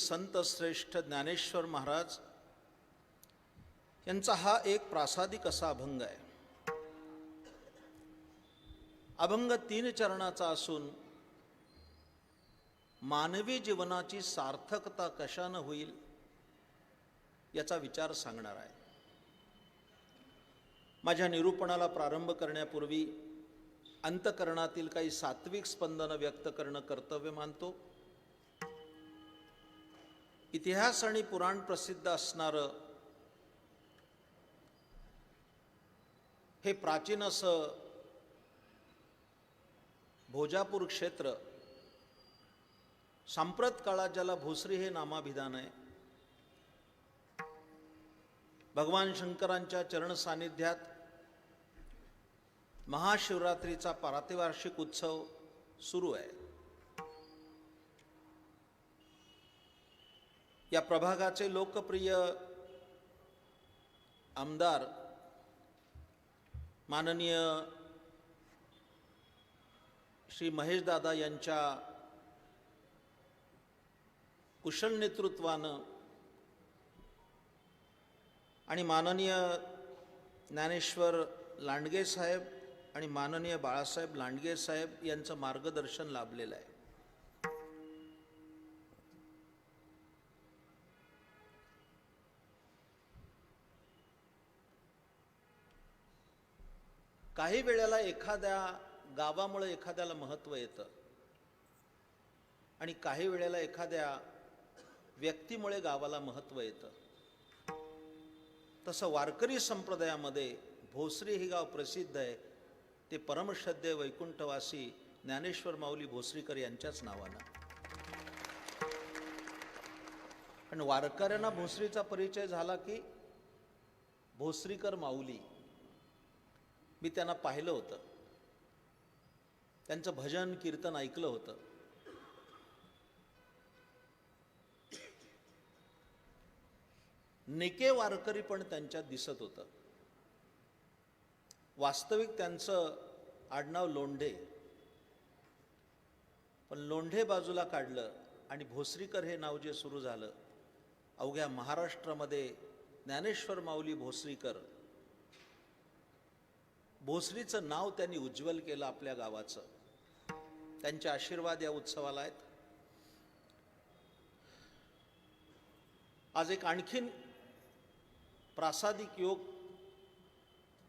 संत श्रेष्ठ ज्ञानेश्वर महाराज यांचा हा एक प्रासादिक असा अभंग आहे. अभंग 3 चरणाचा असून मानवी जीवनाची सार्थकता कशानं होईल याचा विचार सांगणार आहे. माझ्या निरूपणाला प्रारंभ करण्यापूर्वी अंतःकरणातील काही सात्विक स्पंदन व्यक्त करणं कर्तव्य मानतो. इतिहास आणि पुराण प्रसिद्ध असणारं हे प्राचीन असं भोजापूर क्षेत्र सांप्रत काळात ज्याला भोसरी हे नामाभिधान आहे, भगवान शंकरांच्या चरण सानिध्यात महाशिवरात्रीचा पारिवार्षिक उत्सव सुरू आहे. या प्रभागाचे लोकप्रिय आमदार माननीय श्री महेशदादा यांच्या कुशल नेतृत्वानं आणि माननीय ज्ञानेश्वर लांडगे साहेब आणि माननीय बाळासाहेब लांडगे साहेब यांचं मार्गदर्शन लाभलेलं आहे. काही वेळेला एखाद्या गावामुळे एखाद्याला महत्त्व येतं आणि काही वेळेला एखाद्या व्यक्तीमुळे गावाला महत्त्व येतं. तसं वारकरी संप्रदायामध्ये भोसरी हे गाव प्रसिद्ध आहे. ते परमश्रद्धेय वैकुंठवासी ज्ञानेश्वर माऊली भोसरीकर यांच्याच नावानं. पण वारकऱ्यांना भोसरीचा परिचय झाला की भोसरीकर माऊली. मी त्यांना पाहिलं होतं, त्यांचं भजन कीर्तन ऐकलं होतं. नेके वारकरी पण त्यांच्यात दिसत होतं. वास्तविक त्यांचं आडनाव लोंढे, पण लोंढे बाजूला काढलं आणि भोसरीकर हे नाव जे सुरू झालं, अवघ्या महाराष्ट्रामध्ये ज्ञानेश्वर माऊली भोसरीकर, भोसरीचं नाव त्यांनी उज्ज्वल केलं आपल्या गावाचं. त्यांचे आशीर्वाद या उत्सवाला आहेत. आज एक आणखीन प्रासादिक योग,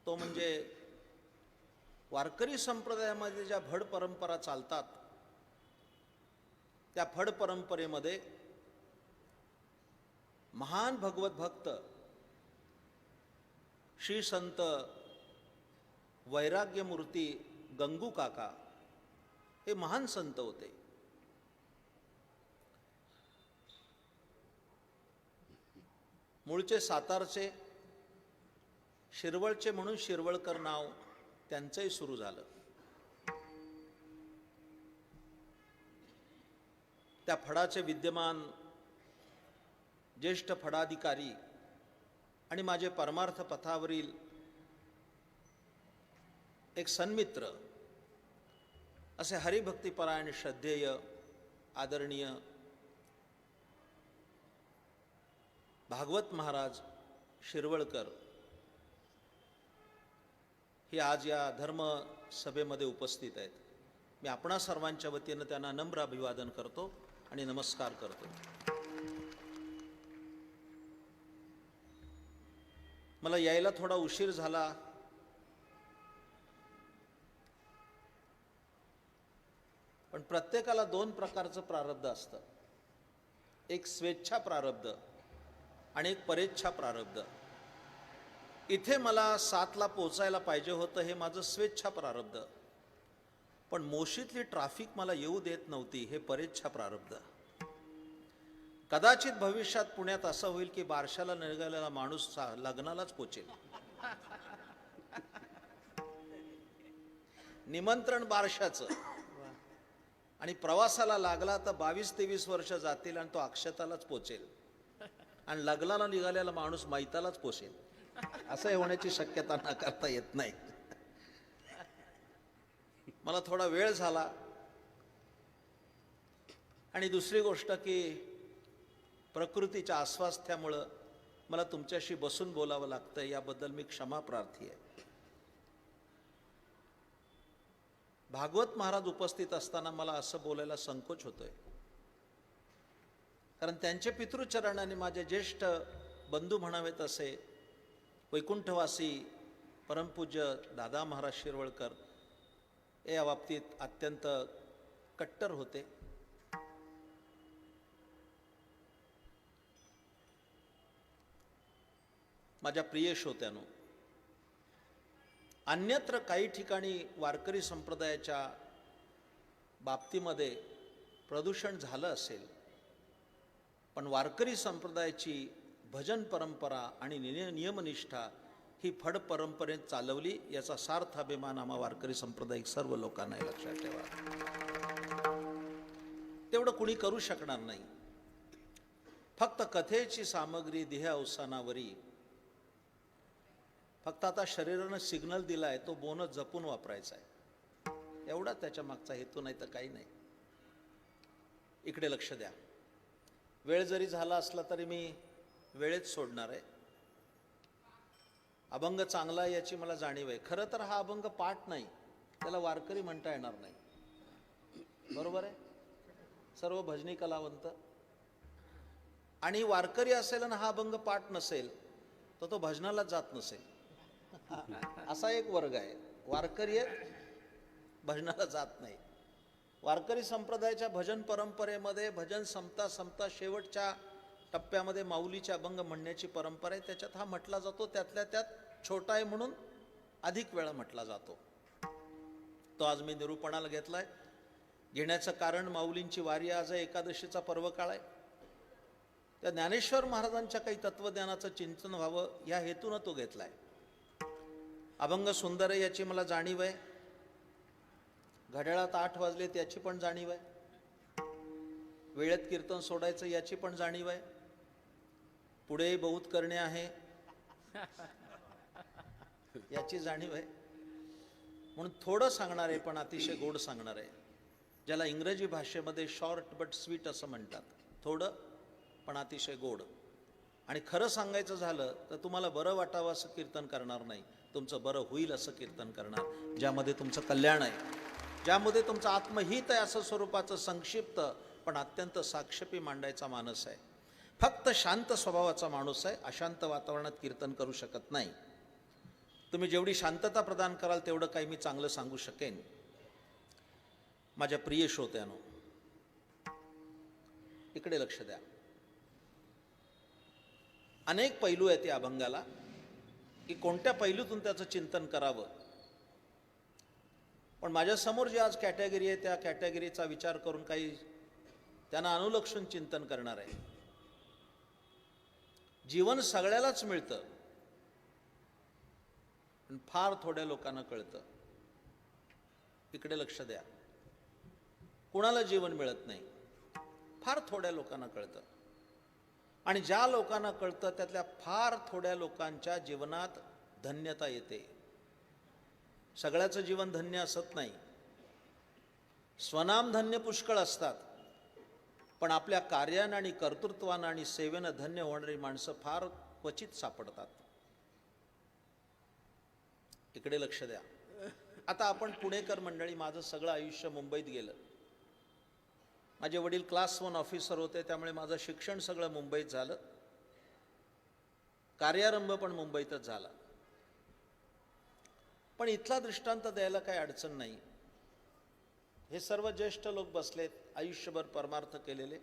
तो म्हणजे वारकरी संप्रदायामध्ये ज्या फड परंपरा चालतात, त्या फड परंपरेमध्ये महान भगवत भक्त श्री संत वैराग्यमूर्ती गंगू काका हे महान संत होते. मूळचे सातारचे, शिरवळचे म्हणून शिरवळकर नाव त्यांचंही सुरू झालं. त्या फडाचे विद्यमान ज्येष्ठ फडाधिकारी आणि माझे परमार्थ पथावरील एक सन्मित्र असे हरिभक्तिपरायण श्रद्धेय आदरणीय भागवत महाराज शिरवळकर हे आज या धर्म सभेमध्ये उपस्थित आहेत. मी आपणा सर्वांच्या वतीनं त्यांना नम्र अभिवादन करतो आणि नमस्कार करतो. मला यायला थोडा उशीर झाला, पण प्रत्येकाला 2 प्रकारचं प्रारब्ध असतं. एक स्वेच्छा प्रारब्ध आणि एक परेच्छा प्रारब्ध. इथे मला 7ला पोचायला पाहिजे होतं, हे माझं स्वेच्छा प्रारब्ध. पण मोशीतली ट्रॅफिक मला येऊ देत नव्हती, हे परेच्छा प्रारब्ध. कदाचित भविष्यात पुण्यात असं होईल की बारशाला निघालेला माणूस लग्नालाच पोचेल. निमंत्रण बारशाचं आणि प्रवासाला लागला तर 22-23 वर्ष जातील आणि तो अक्षतालाच पोचेल आणि लग्नाला निघालेला माणूस मैतालाच पोचेल. असं होण्याची शक्यता नाकारता येत नाही. मला थोडा वेळ झाला आणि दुसरी गोष्ट की प्रकृतीच्या अस्वास्थ्यामुळं मला तुमच्याशी बसून बोलावं लागतं, याबद्दल मी क्षमा प्रार्थी आहे. भागवत महाराज उपस्थित असताना मला असं बोलायला संकोच होतोय, कारण त्यांचे पितृचरणाने माझे ज्येष्ठ बंधू म्हणावेत असे वैकुंठवासी परमपूज्य दादा महाराज शिरवळकर या बाबतीत अत्यंत कट्टर होते. माझ्या प्रिय श्रोत्यांनो, अन्यत्र काही ठिकाणी वारकरी संप्रदायाच्या बाबतीमध्ये प्रदूषण झालं असेल, पण वारकरी संप्रदायाची भजन परंपरा आणि नियमनिष्ठा ही फड परंपरेत चालवली, याचा सार्थ अभिमान आम्हा वारकरी संप्रदायिक सर्व लोकांना हे लक्षात ठेवा. तेवढं कुणी करू शकणार नाही. फक्त कथेची सामग्री देह अवसानावरी, फक्त आता शरीरानं सिग्नल दिलाय, तो बोनस जपून वापरायचा आहे, एवढा त्याच्या मागचा हेतू, नाही तर काही नाही. इकडे लक्ष द्या. वेळ जरी झाला असला तरी मी वेळेत सोडणार आहे. अभंग चांगला याची मला जाणीव आहे. खरं तर हा अभंग पाठ नाही, त्याला वारकरी म्हणता येणार नाही. बरोबर आहे? सर्व भजनी कलावंत आणि वारकरी असेल आणि हा अभंग पाठ नसेल तर तो भजनाला जात नसेल, असा एक वर्ग आहे. वारकरी भजनाला जात नाही. वारकरी संप्रदायाच्या भजन परंपरेमध्ये भजन संपता संपता शेवटच्या टप्प्यामध्ये माऊलीचे अभंग म्हणण्याची परंपरा आहे. त्याच्यात हा म्हटला जातो, त्यातल्या त्यात छोटा आहे म्हणून अधिक वेळा म्हटला जातो. तो आज मी निरूपणाला घेतलाय. घेण्याचं कारण माऊलींची वारी आज आहे, एकादशीचा पर्व काळ आहे. त्या ज्ञानेश्वर महाराजांच्या काही तत्वज्ञानाचं चिंतन व्हावं या हेतूनं तो घेतलाय. अभंग सुंदर आहे याची मला जाणीव आहे. घड्याळात 8 वाजलेत याची पण जाणीव आहे. वेळेत कीर्तन सोडायचं याची पण जाणीव आहे. पुढे बहुत करणे आहे याची जाणीव आहे. म्हणून थोडं सांगणार आहे पण अतिशय गोड सांगणार आहे, ज्याला इंग्रजी भाषेमध्ये शॉर्ट बट स्वीट असं म्हणतात. थोडं पण अतिशय गोड. आणि खरं सांगायचं झालं तर तुम्हाला बरं वाटावं असं कीर्तन करणार नाही, तुमचं बरं होईल असं कीर्तन करणार, ज्यामध्ये तुमचं कल्याण आहे, ज्यामध्ये तुमचं आत्महित आहे असं स्वरूपाचं संक्षिप्त पण अत्यंत साक्षेपी मांडायचा मानस आहे. फक्त शांत स्वभावाचा माणूस आहे, अशांत वातावरणात कीर्तन करू शकत नाही. तुम्ही जेवढी शांतता प्रदान कराल तेवढं काही मी चांगलं सांगू शकेन. माझ्या प्रिय श्रोत्यांनो, इकडे लक्ष द्या. अनेक पैलू आहेत या अभंगाला, की कोणत्या पैलूतून त्याचं चिंतन करावं. पण माझ्यासमोर जी आज कॅटेगरी आहे त्या कॅटेगरीचा विचार करून काही त्यांना अनुलक्षून चिंतन करणार आहे. जीवन सगळ्यालाच मिळतं पण फार थोड्या लोकांना कळतं. इकडे लक्ष द्या. कुणाला जीवन मिळत नाही, फार थोड्या लोकांना कळतं. आणि ज्या लोकांना कळतं त्यातल्या फार थोड्या लोकांच्या जीवनात धन्यता येते. सगळ्याचं जीवन धन्य असत नाही. स्वनाम धन्य पुष्कळ असतात, पण आपल्या कार्यानं आणि कर्तृत्वानं आणि सेवेनं धन्य होणारी माणसं फार क्वचित सापडतात. इकडे लक्ष द्या. आता आपण पुणेकर मंडळी, माझं सगळं आयुष्य मुंबईत गेलं. माझे वडील क्लास 1 ऑफिसर होते, त्यामुळे माझं शिक्षण सगळं मुंबईत झालं. कार्यारंभ पण मुंबईतच झाला. पण इथला दृष्टांत द्यायला काही अडचण नाही. हे सर्व ज्येष्ठ लोक बसलेत, आयुष्यभर परमार्थ केलेले.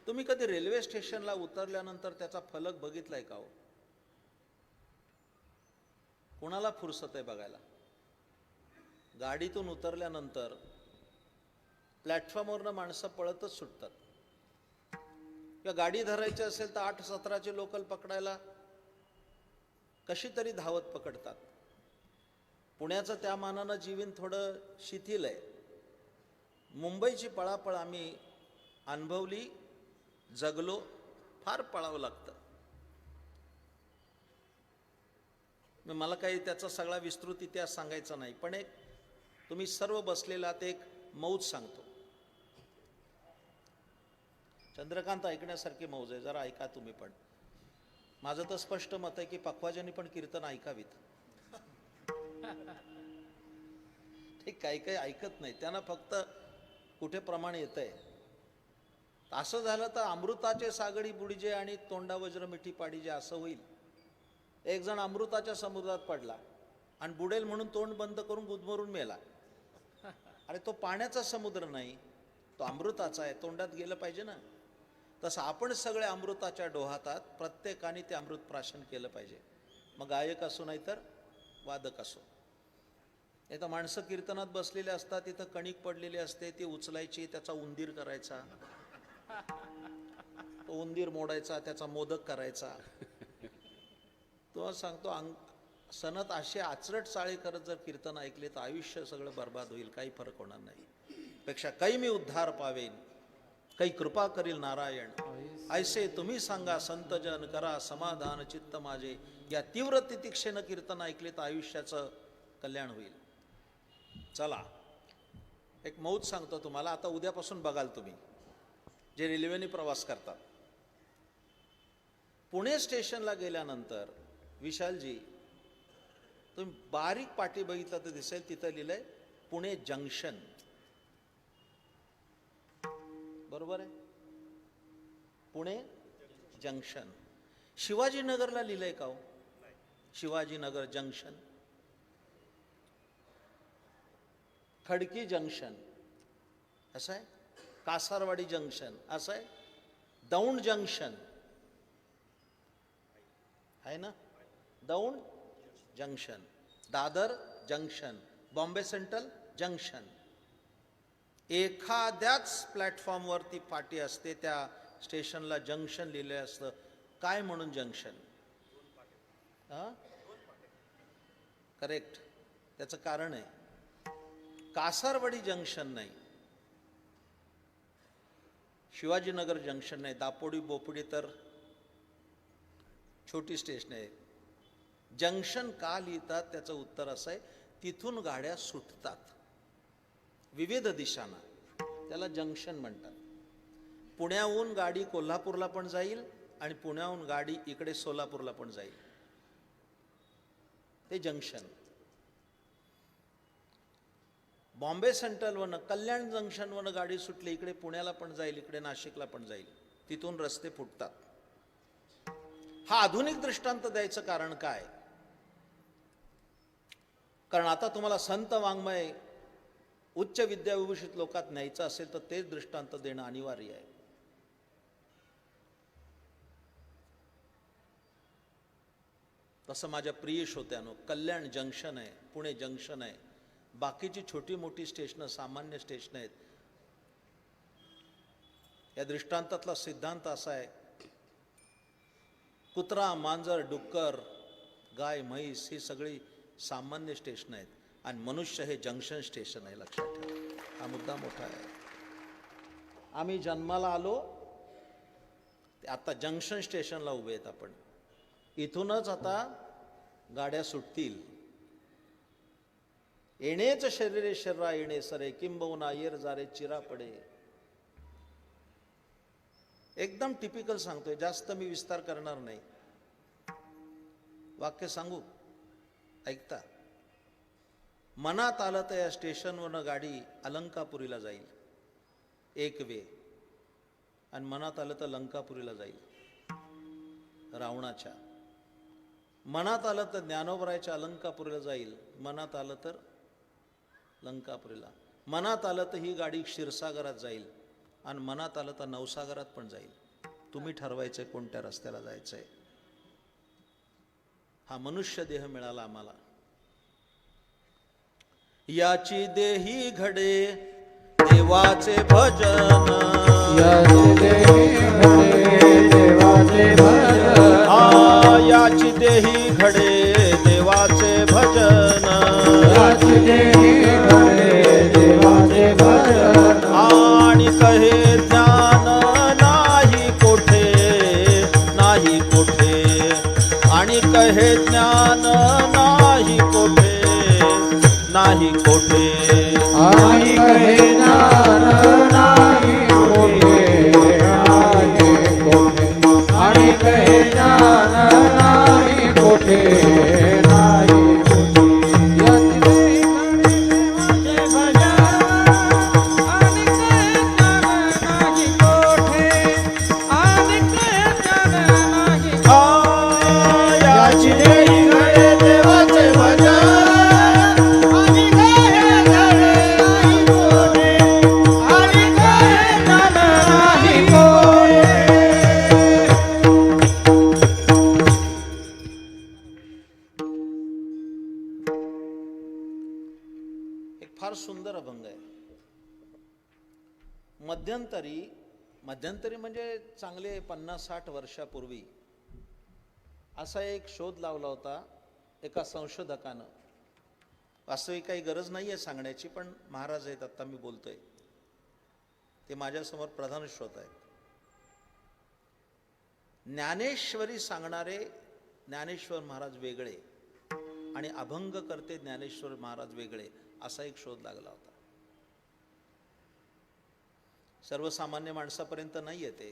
तुम्ही कधी रेल्वे स्टेशनला उतरल्यानंतर त्याचा फलक बघितलाय का हो? कोणाला फुरसत आहे बघायला? गाडीतून उतरल्यानंतर प्लॅटफॉर्मवरनं माणसं पळतच सुटतात. किंवा गाडी धरायची असेल तर 8-17चे लोकल पकडायला कशी तरी धावत पकडतात. पुण्याचं त्या मानानं जीवन थोडं शिथिल आहे. मुंबईची पळापळ आम्ही अनुभवली, जगलो. फार पळावं लागतं. मला काही त्याचा सगळा विस्तृत इतिहास सांगायचा नाही, पण एक तुम्ही सर्व बसलेला ते एक मौज सांगतो. चंद्रकांत ऐकण्यासारखी मौज आहे, जरा ऐका तुम्ही पण. माझं तर स्पष्ट मत आहे की पखवाजांनी पण कीर्तन ऐकावीत. ते काही काही ऐकत नाही, त्यांना फक्त कुठे प्रमाण येत आहे. असं झालं तर अमृताचे सागडी बुडीजे आणि तोंडा वज्र मिठी पाडीजे असं होईल. एक जण अमृताच्या समुद्रात पडला आणि बुडेल म्हणून तोंड बंद करून गुदमरून मेला. अरे तो पाण्याचा समुद्र नाही, तो अमृताचा आहे, तोंडात गेलं पाहिजे ना. तसं आपण सगळे अमृताच्या डोहातात, प्रत्येकाने ते अमृत प्राशन केलं पाहिजे. मग गायक असो नाही तर वादक असो. नाही तर माणसं कीर्तनात बसलेले असतात, तिथं कणिक पडलेली असते, ती उचलायची, त्याचा उंदीर करायचा, तो उंदीर मोडायचा, त्याचा मोदक करायचा. तो सांगतो सनत असे आचरट चाळे करत जर कीर्तन ऐकले तर आयुष्य सगळं बर्बाद होईल, काही फरक होणार नाही. पेक्षा काही मी उद्धार पावेन, काही कृपा करील नारायण. ऐसे तुम्ही सांगा संतजन, करा समाधान चित्त माझे. या तीव्र तितिक्षेनं कीर्तन ऐकले तर आयुष्याचं कल्याण होईल. चला एक मौज सांगतो तुम्हाला. आता उद्यापासून बघाल तुम्ही जे रेल्वेने प्रवास करतात, पुणे स्टेशनला गेल्यानंतर विशालजी तुम्ही बारीक पाटी बघितलं तर दिसेल, तिथं लिहिलंय पुणे जंक्शन. बरोबर आहे, पुणे जंक्शन. शिवाजीनगरला लिहिलंय का हो? शिवाजीनगर जंक्शन, खडकी जंक्शन असं आहे, कासारवाडी जंक्शन असं आहे, दौंड जंक्शन आहे ना, Daund junction, Dadar junction, Bombay central junction. एखाद्याच प्लॅटफॉर्मवरती पाटी असते, त्या स्टेशनला जंक्शन लिहिलं असतं. काय म्हणून जंक्शन? करेक्ट, त्याचं कारण आहे. कासारवाडी जंक्शन नाही, शिवाजीनगर जंक्शन नाही, दापोडी बोपडी तर छोटी स्टेशन आहे. जंक्शन का लिहितात त्याचं उत्तर असं आहे, तिथून गाड्या सुटतात विविध दिशांना, त्याला जंक्शन म्हणतात. पुण्याहून गाडी कोल्हापूरला पण जाईल आणि पुण्याहून गाडी इकडे सोलापूरला पण जाईल, ते जंक्शन. बॉम्बे सेंट्रलवरनं कल्याण जंक्शनवरनं गाडी सुटली, इकडे पुण्याला पण जाईल, इकडे नाशिकला पण जाईल, तिथून रस्ते फुटतात. हा आधुनिक दृष्टांत द्यायचं कारण काय? कारण आता तुम्हाला संत वाङ्मय उच्च विद्याविभूषित लोकात न्यायचं असेल तर तेच दृष्टांत देणं अनिवार्य आहे. तसं माझ्या प्रिय श्रोत्यानो, कल्याण जंक्शन आहे, पुणे जंक्शन आहे, बाकीची छोटी मोठी स्टेशनं सामान्य स्टेशन आहेत. या दृष्टांतातला सिद्धांत असा आहे, कुत्रा, मांजर, डुक्कर, गाय, म्हैस ही सगळी सामान्य स्टेशन आहेत आणि मनुष्य हे जंक्शन स्टेशन आहे. लक्षात ठेवा, हा मुद्दा मोठा आहे. आम्ही जन्माला आलो आता जंक्शन स्टेशनला उभे आहेत आपण, इथूनच आता गाड्या सुटतील. येणेच शरीरे शर्रा येणे सरे, किंबहुना येर जारे चिरा पडे. एकदम टिपिकल सांगतोय, जास्त मी विस्तार करणार नाही. वाक्य सांगू, ऐकता. मनात आलं तर या स्टेशनवरनं गाडी अलंकापुरीला जाईल एक वे, आणि मनात आलं तर लंकापुरीला जाईल रावणाच्या. मनात आलं तर ज्ञानोबरायच्या अलंकापुरीला जाईल, मनात आलं तर लंकापुरीला. मनात आलं तर ही गाडी क्षीरसागरात जाईल आणि मनात आलं तर नवसागरात पण जाईल. तुम्ही ठरवायचंय कोणत्या रस्त्याला जायचंय. हा मनुष्य देह मिळाला आम्हाला. याची देही घडे देवाचे भजन, याची देही घडे देवाचे भजन, याची देही घडे देवाचे भजन, याची देही घडे देवाचे भजन. आणि कहे ज्ञान नाही कोठे, नाही कोठे, आणि कहे ज्ञान नाही कोठे, नाही कोठे, आणि कहे ज्ञान नाही कोठे. मध्यंतरी म्हणजे चांगले 50-60 वर्षापूर्वी असा एक शोध लावला होता एका संशोधकानं. वास्तविक काही गरज नाही आहे सांगण्याची, पण महाराज आहेत आत्ता मी बोलतोय, ते माझ्यासमोर प्रधान श्रोत आहेत. ज्ञानेश्वरी सांगणारे ज्ञानेश्वर महाराज वेगळे आणि अभंग करते ज्ञानेश्वर महाराज वेगळे, असा एक शोध लागला होता. सर्वसामान्य माणसापर्यंत नाही येते.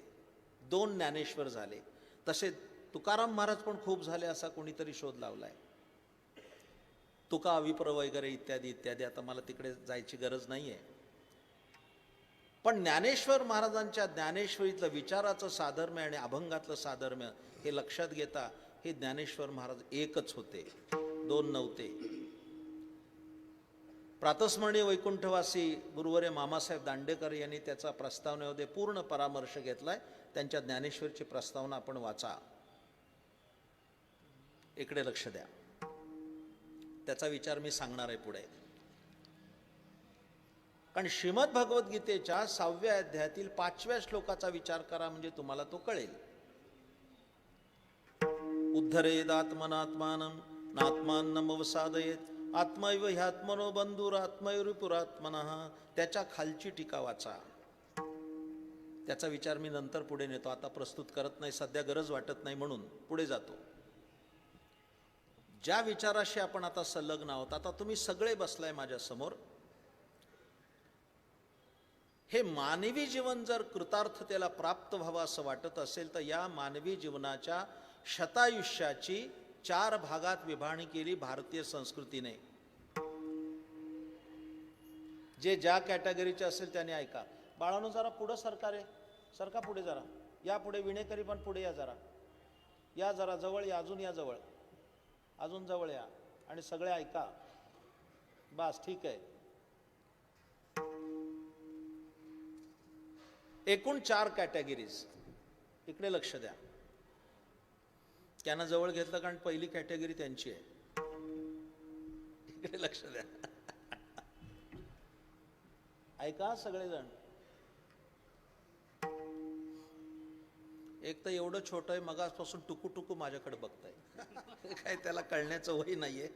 2 ज्ञानेश्वर झाले, तसे तुकाराम महाराज पण खूप झाले असा कोणीतरी शोध लावलाय. तुका विप्र वगैरे इत्यादी इत्यादी, आता मला तिकडे जायची गरज नाही आहे. पण ज्ञानेश्वर महाराजांच्या ज्ञानेश्वरीतलं विचाराचं साधर्म्य आणि अभंगातलं साधर्म्य हे लक्षात घेता हे ज्ञानेश्वर महाराज एकच होते, 2 नव्हते. प्रातस्मरणीय वैकुंठवासी गुरुवर्य मामासाहेब दांडेकर यांनी त्याचा प्रस्तावनेमध्ये पूर्ण परामर्श घेतलाय. त्यांच्या ज्ञानेश्वरची प्रस्तावना आपण वाचा. इकडे लक्ष द्या, त्याचा विचार मी सांगणार आहे पुढे. कारण श्रीमद भगवद्गीतेच्या 6व्या अध्यायातील 5व्या श्लोकाचा विचार करा, म्हणजे तुम्हाला तो कळेल. उद्धरेदात्मनात्मानं नात्मानमवसादयेत आत्मैव ह्यात्मनो बंधुरात्मैरिपुरात्मनः. त्याच्या खालची टीका वाचा. त्याचा विचार मी नंतर पुढे नेतो, आता प्रस्तुत करत नाही, सध्या गरज वाटत नाही म्हणून पुढे जातो. ज्या विचाराशी आपण आता संलग्न आहोत, आता तुम्ही सगळे बसलाय माझ्यासमोर, हे मानवी जीवन जर कृतार्थतेला प्राप्त व्हावं असं वाटत असेल तर या मानवी जीवनाच्या शतायुष्याची 4 भागात विभागणी केली भारतीय संस्कृतीने. जे ज्या कॅटेगरीचे असेल त्याने ऐका. बाळांनो जरा पुढं सरका पुढे जरा, या पुढे, विणेकरी पण पुढे या जरा, या जरा जवळ या, अजून या जवळ, अजून जवळ या, आणि सगळे ऐका. बस ठीक आहे. एकूण 4 कॅटेगरीज. इकडे लक्ष द्या. त्यांना जवळ घेतलं कारण पहिली कॅटेगरी त्यांची आहे. इकडे लक्ष द्या. ऐका सगळेजण. एक तर एवढं छोटं आहे, मगापासून टुकू माझ्याकडे बघताय. काय त्याला कळण्याचं वय नाहीये.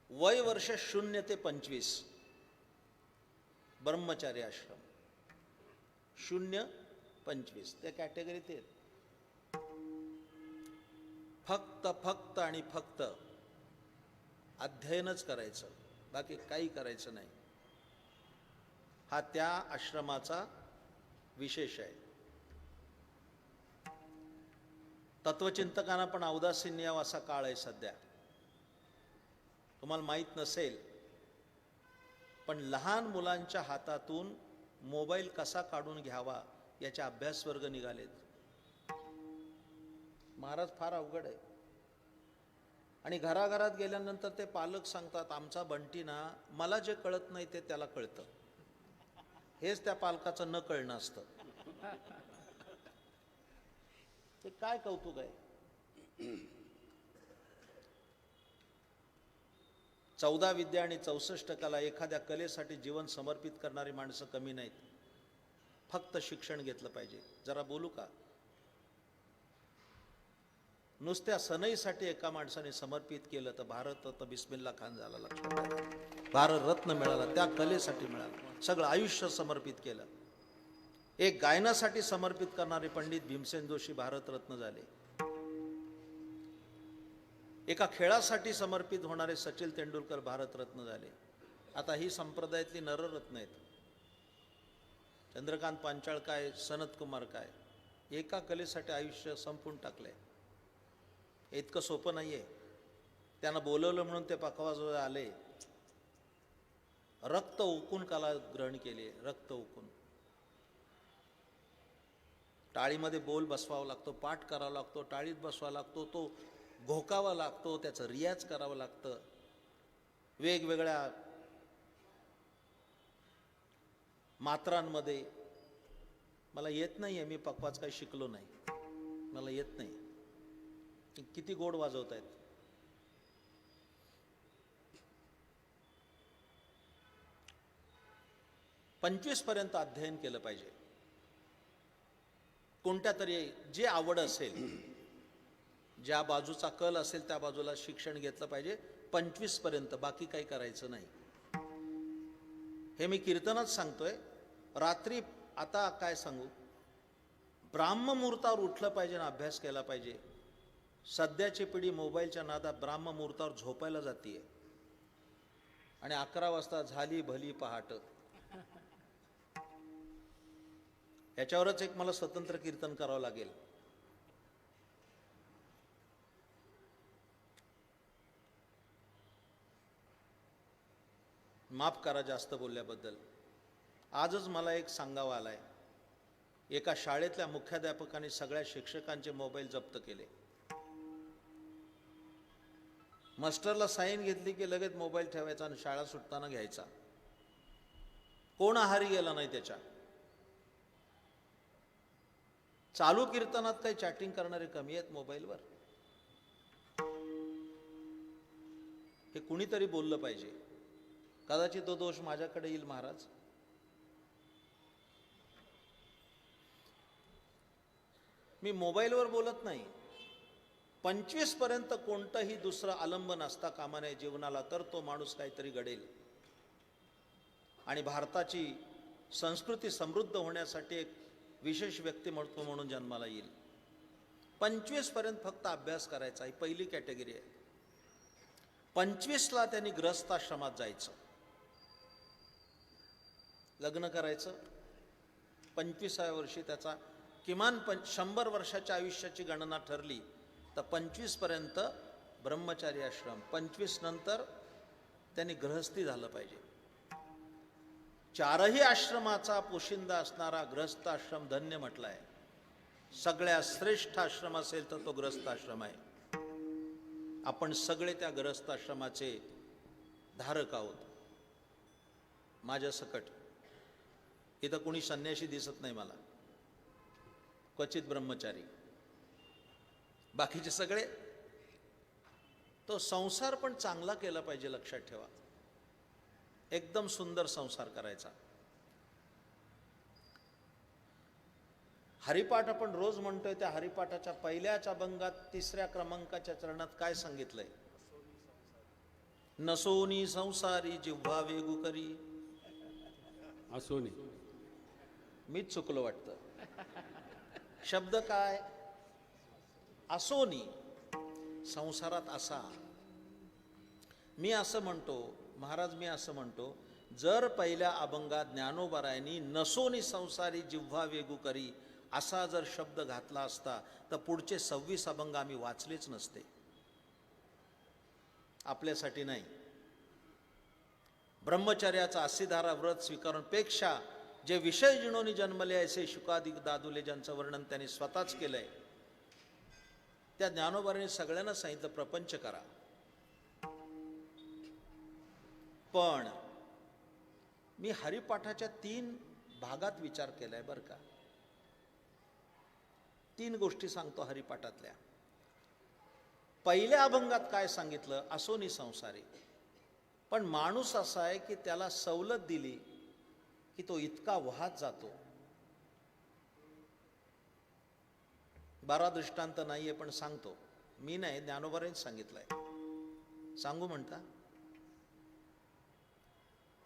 वय वर्ष 0 ते 25 ब्रह्मचारी आश्रम. 0-25 त्या कॅटेगरीत आहेत. फक्त आणि फक्त अध्ययनच करायचं, बाकी काही करायचं नाही. हा त्या आश्रमाचा विशेष आहे. तत्वचिंतकांना पण औदासीन्य यावा असा काळ आहे सध्या. तुम्हाला माहीत नसेल, पण लहान मुलांच्या हातातून मोबाईल कसा काढून घ्यावा याचे अभ्यास वर्ग निघालेत. महाराज फार अवघड आहे. आणि घराघरात गेल्यानंतर ते पालक सांगतात, आमचा बंटी ना, मला जे कळत नाही ते त्याला कळतं. हेच त्या पालकाचं न कळणं असतं. ते काय कौतुक आहे. 14 विद्या आणि 64 कला. एखाद्या कलेसाठी जीवन समर्पित करणारी माणसं कमी नाहीत. फक्त शिक्षण घेतलं पाहिजे. जरा बोलू का? नुसत्या सनईसाठी एका माणसाने समर्पित केलं तर भारत तर बिस्मिल्ला खान झाला. लक्षात, भारत रत्न मिळाला, त्या कलेसाठी मिळाला. सगळं आयुष्य समर्पित केलं. एक गायनासाठी समर्पित करणारे पंडित भीमसेन जोशी भारतरत्न झाले. एका खेळासाठी समर्पित होणारे सचिन तेंडुलकर भारतरत्न झाले. आता ही संप्रदायातली नररत्न आहेत. चंद्रकांत पांचाळ काय, सनत कुमार काय, एका कलेसाठी आयुष्य संपून टाकलंय. इतकं सोपं नाहीये. त्यांना बोलवलं म्हणून ते पखवाजवळ आले. रक्त ओकून कला ग्रहण केली. रक्त ओकून. टाळीमध्ये बोल बसवावा लागतो, पाठ करावा लागतो, टाळीत बसवावा लागतो, तो घोकावा लागतो, त्याचं रियाज करावं लागतं. वेगवेगळ्या मात्रांमध्ये. मला येत नाही आहे, मी पखवाज काही शिकलो नाही, मला येत नाही. किती गोड वाजवत आहेत. 25 पर्यंत अध्ययन केलं पाहिजे. कोणत्या तरी जे आवड असेल, ज्या बाजूचा कल असेल त्या बाजूला शिक्षण घेतलं पाहिजे 25 पर्यंत, बाकी काही करायचं नाही. हे मी कीर्तनात सांगतोय. रात्री आता काय सांगू, ब्राह्ममुहूर्तावर उठलं पाहिजे आणि अभ्यास केला पाहिजे. सध्याची पिढी मोबाईलच्या नादात ब्राह्ममुहूर्तावर झोपायला जातीये आणि 11 वाजता झाली भली पहाट. याच्यावरच एक मला स्वतंत्र कीर्तन करावं लागेल. माफ करा जास्त बोलल्याबद्दल. आजच मला एक सांगावं आलाय. एका शाळेतल्या मुख्याध्यापकाने सगळ्या शिक्षकांचे मोबाईल जप्त केले. मास्टरला साईन घेतली की लगेच मोबाईल ठेवायचा आणि शाळा सुटताना घ्यायचा. कोण आहारी गेला नाही त्याच्या. चालू कीर्तनात काही चॅटिंग करणारे कमी आहेत मोबाईलवर. हे कुणीतरी बोललं पाहिजे. कदाचित तो दोष माझ्याकडे येईल महाराज. मी मोबाईलवर बोलत नाही. 25 पर्यंत कोणतंही दुसरं आलंबन असता कामा नये जीवनाला, तर तो माणूस काहीतरी घडेल आणि भारताची संस्कृती समृद्ध होण्यासाठी एक विशेष व्यक्तिमत्व म्हणून जन्माला येईल. 25 पर्यंत फक्त अभ्यास करायचा, ही पहिली कॅटेगरी आहे. 25ला त्यांनी ग्रहस्थाश्रमात जायचं, लग्न करायचं. 25व्या वर्षी त्याचा किमान 100 वर्षाच्या आयुष्याची गणना ठरली तर 25 पर्यंत ब्रह्मचारी आश्रम, 25 नंतर त्यांनी गृहस्थी झालं पाहिजे. 4ही आश्रमाचा पोशिंदा असणारा गृहस्थ आश्रम धन्य म्हटलाय. सगळ्यात श्रेष्ठ आश्रम असेल तर तो गृहस्थ आश्रम आहे. आपण सगळे त्या गृहस्थ आश्रमाचे धारक आहोत. माझ्या सकट इथं कुणी संन्यासी दिसत नाही मला, क्वचित ब्रह्मचारी, बाकीचे सगळे. तो संसार पण चांगला केला पाहिजे, लक्षात ठेवा. एकदम सुंदर संसार करायचा. हरिपाठ आपण रोज म्हणतोय. त्या हरिपाठाच्या पहिल्याच अभंगात 3ऱ्या क्रमांकाच्या चरणात काय सांगितलंय? नसोनी संसारी जिव्हा वेगू करी. असोनी. मीच चुकलो वाटतं. शब्द काय? असोनी, संसारात असा. मी असं म्हणतो महाराज, मी असं म्हणतो, जर पहिल्या अभंगात ज्ञानोबारायांनी नसोनी संसारी जिव्हा वेगू करी असा जर शब्द घातला असता तर पुढचे 26 अभंग आम्ही वाचलेच नसते. आपल्यासाठी नाही. ब्रह्मचर्याचा 80 धारा व्रत स्वीकारून पेक्षा जे विषय जिणोनी जन्मले ऐसे शुकादिक दादुले, ज्यांचं वर्णन त्यांनी स्वतःच केलंय, त्या ज्ञानोबारांनी सगळ्यांना सांगितलं प्रपंच करा. पण मी हरिपाठाच्या 3 भागात विचार केलाय बरं का. 3 गोष्टी सांगतो हरिपाठातल्या. पहिल्या अभंगात काय सांगितलं? असोनी संसारी. पण माणूस असा आहे की त्याला सवलत दिली की तो इतका वाहत जातो. 12 दृष्टांत नाहीये पण सांगतो. मी नाही, ज्ञानोबारांनी सांगितलंय. सांगू म्हणता?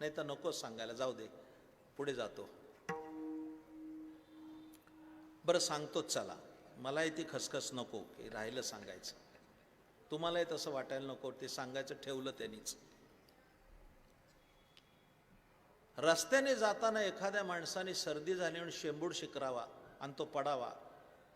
नाही तर नकोच सांगायला, जाऊ दे, पुढे जातो. बरं सांगतोच चला. मलाही ती खसखस नको की राहिलं सांगायचं. तुम्हालाही तसं वाटायला नको. ते सांगायचं ठेवलं त्यांनीच. रस्त्याने जाताना एखाद्या माणसाने सर्दी झाली म्हणून शेंबूड शिकरावा आणि तो पडावा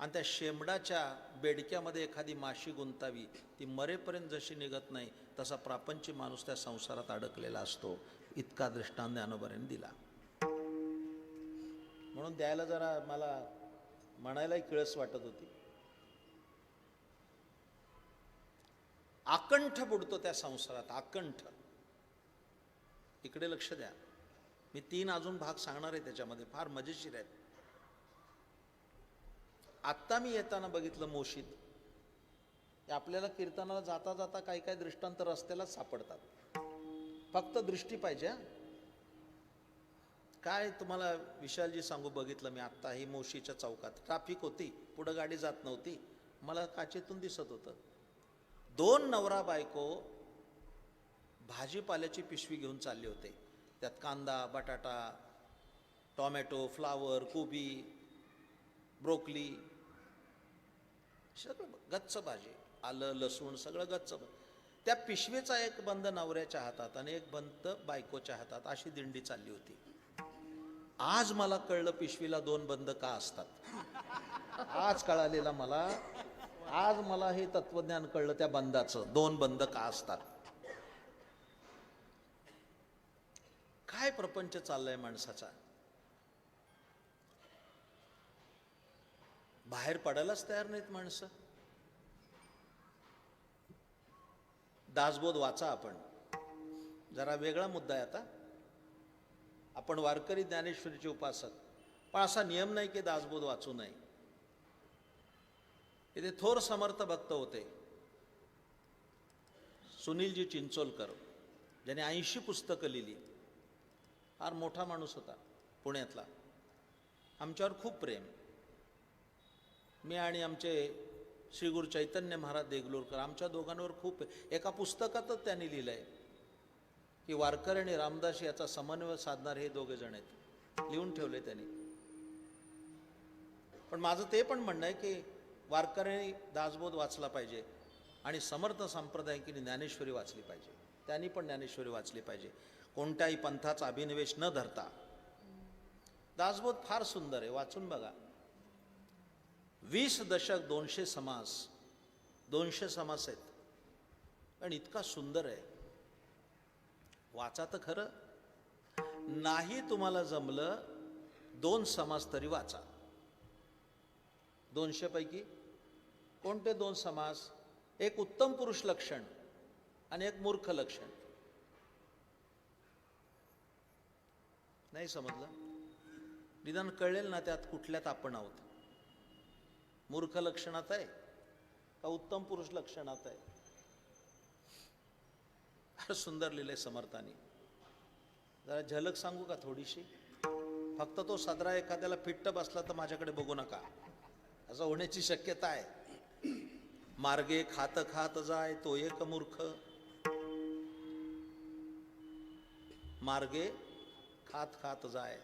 आणि त्या शेंबडाच्या बेडक्यामध्ये एखादी माशी गुंतावी. ती मरेपर्यंत जशी निघत नाही तसा प्रापंची माणूस त्या संसारात अडकलेला असतो. इतका दृष्टांत ज्ञानोबारांनी दिला. म्हणून द्यायला जरा मला म्हणायलाही किळस वाटत होती. आकंठ बुडतो त्या संसारात, आकंठ. इकडे लक्ष द्या. मी 3 अजून भाग सांगणार आहे त्याच्यामध्ये, फार मजेशीर आहेत. आत्ता मी येताना बघितलं मोशीत. आपल्याला कीर्तनाला जाता जाता काही काही दृष्टांत रस्त्यालाच सापडतात. फक्त दृष्टी पाहिजे. काय तुम्हाला विशालजी सांगू, बघितलं मी आत्ता ही मोशीच्या चौकात ट्रॅफिक होती, पुढं गाडी जात नव्हती, मला काचेतून दिसत होतं. 2 नवरा बायको भाजीपाल्याची पिशवी घेऊन चालले होते. त्यात कांदा, बटाटा, टॉमॅटो, फ्लावर, कोबी, ब्रोकली, सगळं गच्च भाजी, आलं, लसूण, सगळं गच्च. त्या पिशवीचा एक बंद नवऱ्याच्या हातात आणि एक बंद बायकोच्या हातात, अशी दिंडी चालली होती. आज मला कळलं पिशवीला 2 बंद का असतात. आज कळालेला मला, आज मला हे तत्वज्ञान कळलं त्या बंदाचं, 2 बंद का असतात. काय प्रपंच चाललाय माणसाचा, बाहेर पडायलाच तयार नाहीत माणसं. दासबोध वाचा, आपण जरा वेगळा मुद्दा आहे आता. आपण वारकरी ज्ञानेश्वरीचे उपासक, पण असा नियम नाही की दासबोध वाचू नये. इथे थोर समर्थ भक्त होते सुनीलजी चिंचोलकर, ज्याने 80 पुस्तकं लिहिली. फार मोठा माणूस होता पुण्यातला. आमच्यावर खूप प्रेम. मी आणि आमचे श्री गुरु चैतन्य महाराज देगलूरकर, आमच्या दोघांवर खूप. एका पुस्तकातच त्यांनी लिहिलंय की वारकरी आणि रामदास याचा समन्वय साधणारे हे 2 जण आहेत, लिहून ठेवले त्यांनी. पण माझं ते पण म्हणणं आहे की वारकऱ्यांनी दासबोध वाचला पाहिजे आणि समर्थ संप्रदायिकांनी ज्ञानेश्वरी वाचली पाहिजे. त्यांनी पण ज्ञानेश्वरी वाचली पाहिजे, कोणत्याही पंथाचा अभिनिवेश न धरता. दासबोध फार सुंदर आहे, वाचून बघा. 20 दशक 200 समास, 200 समास आहेत, पण इतका सुंदर आहे. वाचा तर खरं. नाही तुम्हाला जमलं 2 समास तरी वाचा. 200 पैकी कोणते 2 समास? एक उत्तम पुरुष लक्षण आणि एक मूर्ख लक्षण. नाही समजलं? निदान कळेल ना त्यात कुठल्यात आपण आहोत. मूर्ख लक्षणात आहे का उत्तम पुरुष लक्षणात आहे? फार सुंदर लिहिलंय समर्थांनी. जरा झलक सांगू का थोडीशी? फक्त तो सदरा एखाद्याला फिट्ट बसला तर माझ्याकडे बघू नका, असं होण्याची शक्यता आहे. मार्गे खात खात जाय तो एक मूर्ख, मार्गे खात खात जाय.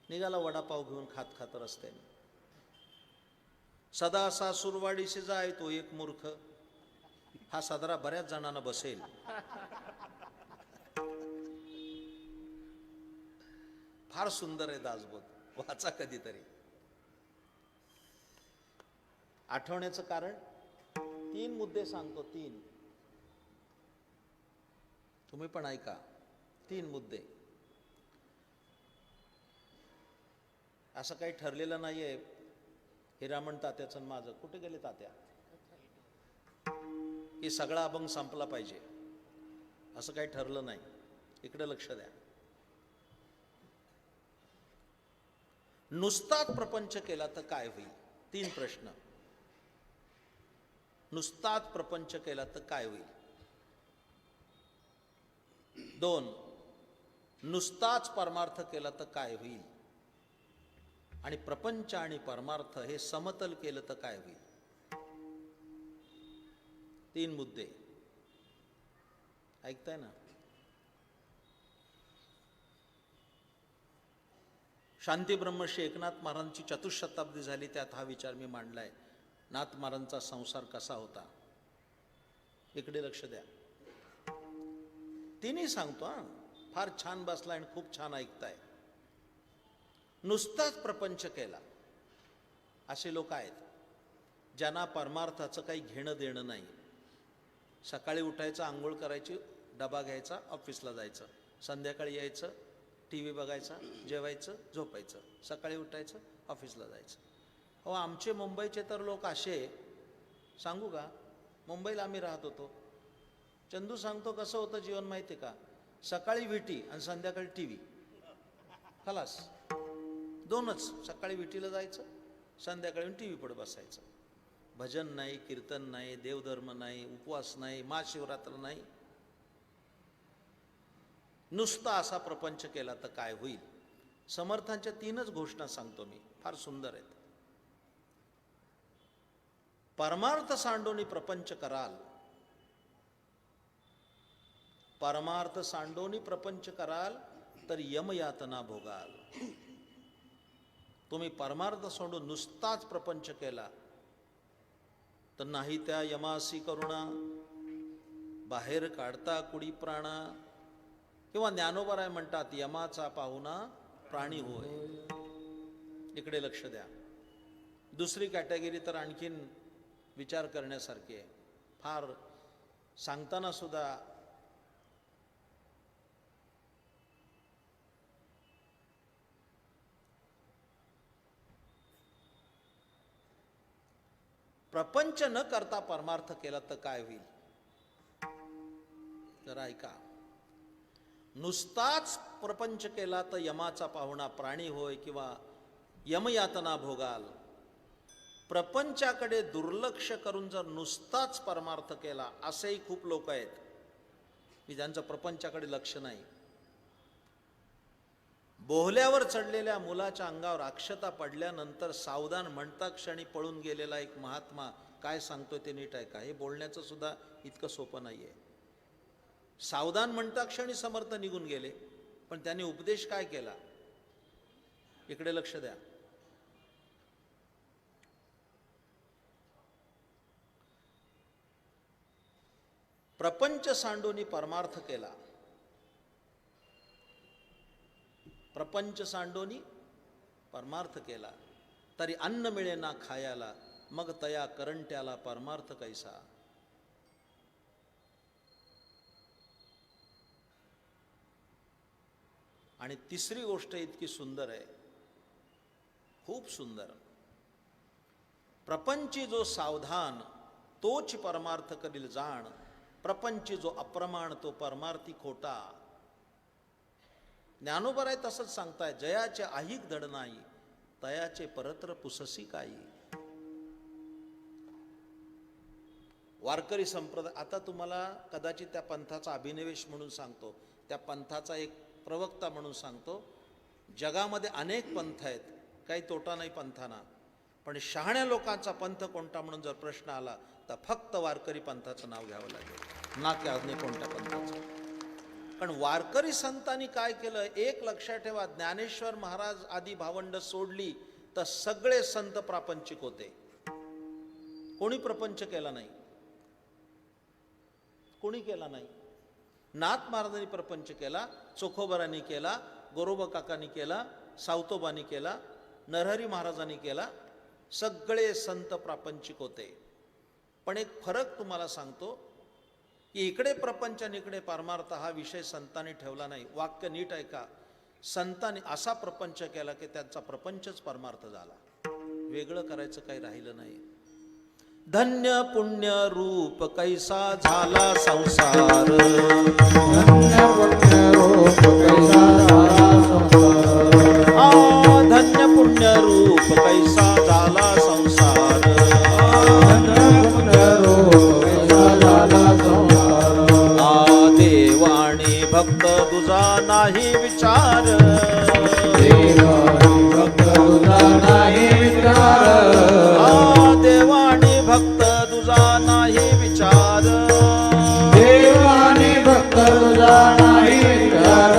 निघाला वडापाव घेऊन खात खात रस्त्याने. सदा सासूरवाडीशी जाय तो एक मूर्ख. हा सदरा बऱ्याच जणांना बसेल. फार सुंदर आहे दासबोध, वाचा कधीतरी. आठवण्याचं कारण 3 मुद्दे सांगतो. 3 तुम्ही पण ऐका. 3 मुद्दे. असं काही ठरलेलं नाहीये हिरामण तात्याचं आणि माझं. कुठे गेले तात्या? की सगळा अभंग संपला पाहिजे असं काही ठरलं नाही. इकडे लक्ष द्या. नुसताच प्रपंच केला तर काय होईल? 3 प्रश्न. नुसताच प्रपंच केला तर काय होईल? 2 नुसताच परमार्थ केला तर काय होईल? आणि प्रपंच आणि परमार्थ हे समतल केलं तर काय होईल? 3 मुद्दे. ऐकताय ना? शांती ब्रह्मश्री एकनाथ महाराजांची चतुशताब्दी झाली, त्यात हा विचार मी मांडलाय. नाथ महाराजांचा संसार कसा होता? इकडे लक्ष द्या. 3ही सांगतो हा. फार छान बसला आणि खूप छान ऐकताय. नुसताच प्रपंच केला असे लोक आहेत ज्यांना परमार्थाचं काही घेणं देणं नाही. सकाळी उठायचं, आंघोळ करायची, डबा घ्यायचा, ऑफिसला जायचं, संध्याकाळी यायचं, टी व्ही बघायचा, जेवायचं, झोपायचं, सकाळी उठायचं, ऑफिसला जायचं. हो, आमचे मुंबईचे तर लोक असे, सांगू का? मुंबईला आम्ही राहत होतो. चंदू सांगतो कसं होतं जीवन माहिती आहे का? सकाळी विटी आणि संध्याकाळी टी व्ही. खलास. 2च. सकाळी विटीला जायचं, संध्याकाळी टी व्ही पुढे बसायचं. भजन नाही, कीर्तन नाही, देवधर्म नाही, उपवास नाही, महाशिवरात्र नाही. नुसता असा प्रपंच केला तर काय होईल? समर्थांच्या 3च घोषणा सांगतो मी, फार सुंदर आहेत. परमार्थ सांडोनी प्रपंच कराल, परमार्थ सांडोनी प्रपंच कराल तर यमयातना भोगाल. तुम्ही परमार्थ सोडून नुसताच प्रपंच केला तर नाही त्या यमासी करुणा, बाहेर काढता कुडी प्राणा. किंवा ज्ञानोबराय म्हणतात, यमाचा पाहुणा प्राणी होय. इकडे लक्ष द्या. दुसरी कॅटेगरी तर आणखीन विचार करण्यासारखी आहे. फार सांगताना सुद्धा प्रपंच न करता परमार्थ केला तर काय होईल? जरा ऐका. नुसताच प्रपंच केला तर यमाचा पाहुणा प्राणी होय किंवा यमयातना भोगाल. प्रपंचाकडे दुर्लक्ष करून जर नुसताच परमार्थ केला, असेही खूप लोक आहेत की ज्यांचं प्रपंचाकडे लक्ष नाही. बोहल्यावर चढलेल्या मुलाच्या अंगावर अक्षता पडल्यानंतर सावधान म्हणता क्षणी पळून गेलेला एक महात्मा काय सांगतोय ते नीट ऐका. हे बोलण्याचं सुद्धा इतकं सोपं नाहीये. सावधान म्हणता क्षणी समर्थ निघून गेले, पण त्यांनी उपदेश काय केला? इकडे लक्ष द्या. प्रपंच सांडोनी परमार्थ केला, प्रपंच सांडोनी परमार्थ केला तरी अन्न मिळे ना खायाला, मग तया करंट्याला परमार्थ कैसा. आणि तिसरी गोष्ट इतकी सुंदर आहे, खूप सुंदर. प्रपंची जो सावधान तोच परमार्थ करील जाण, प्रपंची जो अप्रमाण तो परमार्थी खोटा. ज्ञानोबराय तसंच सांगताय, जयाचे आहिक धड नाही, तयाचे परत्र पुससी काही. वारकरी संप्रदाय, आता तुम्हाला कदाचित त्या पंथाचा अभिनिवेश म्हणून सांगतो, त्या पंथाचा एक प्रवक्ता म्हणून सांगतो. जगामध्ये अनेक पंथ आहेत, काही तोटा नाही पंथांना, पण शहाण्या लोकांचा पंथ कोणता म्हणून जर प्रश्न आला तर फक्त वारकरी पंथाचं नाव घ्यावं लागेल, ना की अजून कोणत्या पंथाचं. पण वारकरी संतांनी काय केलं, एक लक्षात ठेवा, ज्ञानेश्वर महाराज आदी भावंड सोडली तर सगळे संत प्रापंचिक होते. कोणी प्रपंच केला नाही, कोणी केला नाही. नाथ महाराजांनी प्रपंच केला, चोखोबरांनी केला, गोरोबा काकांनी केला, सावतोबांनी केला, नरहरी महाराजांनी केला. सगळे संत प्रापंचिक होते. पण एक फरक तुम्हाला सांगतो की इकडे प्रपंच आणि इकडे परमार्थ हा विषय संतांनी ठेवला नाही. वाक्य नीट ऐका. संतांनी असा प्रपंच केला की त्यांचा प्रपंचच परमार्थ झाला, वेगळं करायचं काही राहिलं नाही. धन्य पुण्य रूप कैसा झाला संसार, धन्य पुण्य रूप कैसा झाला संसार. धन्य पुण्य रूप कैसा झाला संसार, धन्य पुण्य रूप कैसा झाला संसार. देवाणी भक्त तुझा नाही विचार, देवाणी भक्त तुझा नाही विचार. देवाणी भक्त तुझा नाही विचार, देवाणी भक्त तुझा नाही विचार.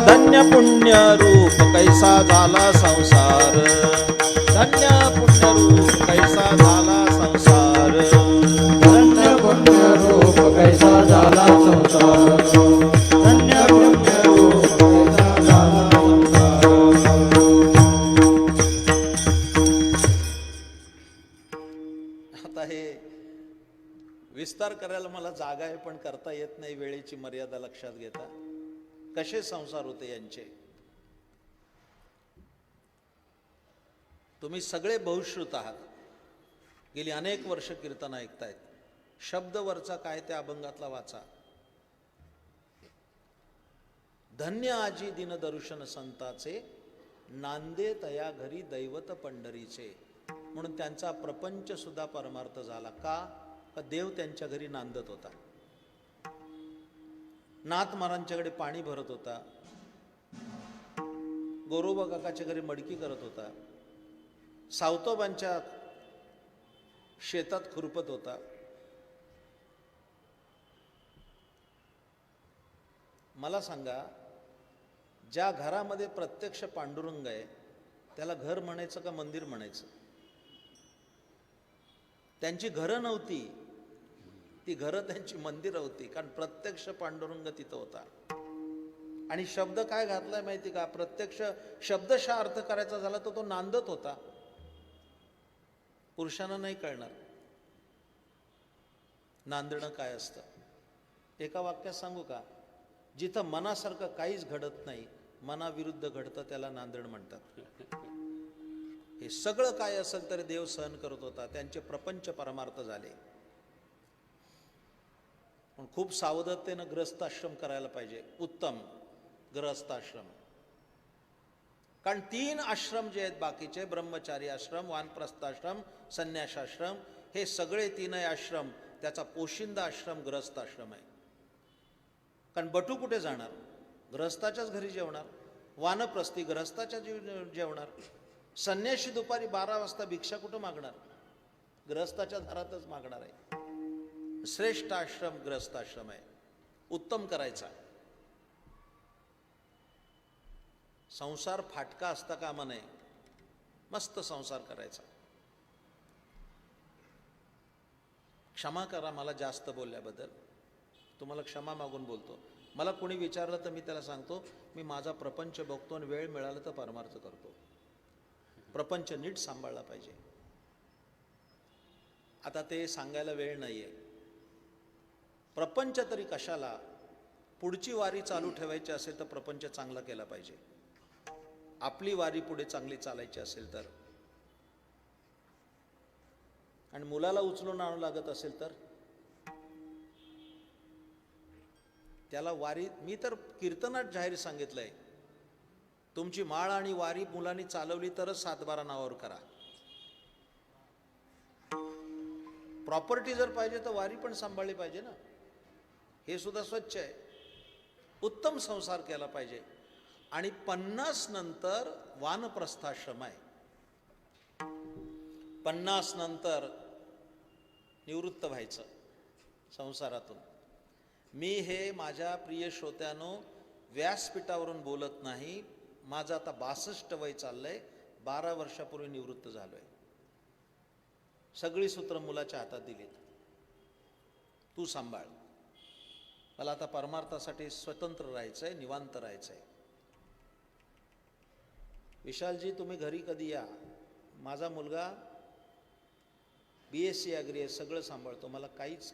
धन्य पुण्य रूप कैसा झाला संसार, धन्य पुण्य रूप कैसा झाला संसार, धन्य पुण्य रूप कैसा झाला संसार, धन्य पुण्य रूप कैसा झाला संसार. आता हे विस्तार करायला मला जागा आहे, पण करता येत नाही वेळेची मर्यादा लक्षात घेता. कसे संसार होते यांचे. तुम्ही सगळे बहुश्रुत आहात, गेली अनेक वर्ष कीर्तन ऐकतायत. शब्द वरचा काय त्या अभंगातला वाचा. धन्य आजी दिन दर्शन संताचे, नांदे तया घरी दैवत पंढरीचे. म्हणून त्यांचा प्रपंच सुद्धा परमार्थ झाला. का? देव त्यांच्या घरी नांदत होता. नाथ महाराजांच्याकडे पाणी भरत होता, गोरोबा काकाच्या घरी मडकी करत होता, सावतोबांच्या शेतात खुरपत होता. मला सांगा, ज्या घरामध्ये प्रत्यक्ष पांडुरंग आहे त्याला घर म्हणायचं का मंदिर म्हणायचं? त्यांची घरं नव्हती, ती घरं त्यांची मंदिरं होती, कारण प्रत्यक्ष पांडुरंग तिथं होता. आणि शब्द काय घातलाय माहिती का? प्रत्यक्ष शब्दशः अर्थ करायचा झाला तर तो नांदत होता. पुरुषांना नाही कळणार नांदणं काय असतं. एका वाक्यात सांगू का? जिथं मनासारखं काहीच घडत नाही, मनाविरुद्ध घडतं, त्याला नांदण म्हणतात. हे सगळं काय असेल तरी देव सहन करत होता. त्यांचे प्रपंच परमार्थ झाले. पण खूप सावधतेनं ग्रहस्थाश्रम करायला पाहिजे, उत्तम ग्रहस्थाश्रम. कारण 3 आश्रम जे आहेत बाकीचे, ब्रह्मचारी आश्रम, वानप्रस्थाश्रम, संन्यासाश्रम, हे सगळे 3 आश्रम, त्याचा पोशिंदा आश्रम ग्रहस्थाश्रम आहे. कारण बटू कुठे जाणार? ग्रहस्थाच्याच घरी जेवणार. वानप्रस्थी ग्रहस्थाच्या जेवणार. संन्याशी दुपारी 12 वाजता भिक्षा कुठं मागणार? ग्रहस्थाच्या दारातच मागणार आहे. श्रेष्ठ आश्रम ग्रहस्थाश्रम आहे, उत्तम करायचा. संसार फाटका असता कामा नये, मस्त संसार करायचा. क्षमा करा मला जास्त बोलल्याबद्दल, तुम्हाला क्षमा मागून बोलतो. मला कोणी विचारलं तर मी त्याला सांगतो, मी माझा प्रपंच बघतो आणि वेळ मिळाला तर परमार्थ करतो. प्रपंच नीट सांभाळला पाहिजे. आता ते सांगायला वेळ नाही आहे. प्रपंच तरी कशाला? पुढची वारी चालू ठेवायची असेल तर प्रपंच चांगला केला पाहिजे. आपली वारी पुढे चांगली चालायची असेल तर, आणि मुलाला उचलून आणावं लागत असेल तर त्याला वारी, मी तर कीर्तनात जाहीर सांगितलंय, तुमची माळ आणि वारी मुलांनी चालवली तरच 7-12 नावावर करा. प्रॉपर्टी जर पाहिजे तर वारी पण सांभाळली पाहिजे ना. हे सुद्धा स्वच्छ आहे. उत्तम संसार केला पाहिजे. आणि 50 नंतर वानप्रस्थाश्रम आहे. 50 नंतर निवृत्त व्हायचं संसारातून. मी हे माझ्या प्रिय श्रोत्यानो व्यासपीठावरून बोलत नाही. माझं आता 62 वय चाललंय. 12 वर्षापूर्वी निवृत्त झालोय. सगळी सूत्र मुलाच्या हातात दिलीत. तू सांभाळ. मला आता परमार्थासाठी स्वतंत्र राहायचंय, निवांत राहायचंय. विशालजी तुम्ही घरी कधी या. माझा मुलगा BSc ॲग्री आहे, सगळं सांभाळतो. मला काहीच,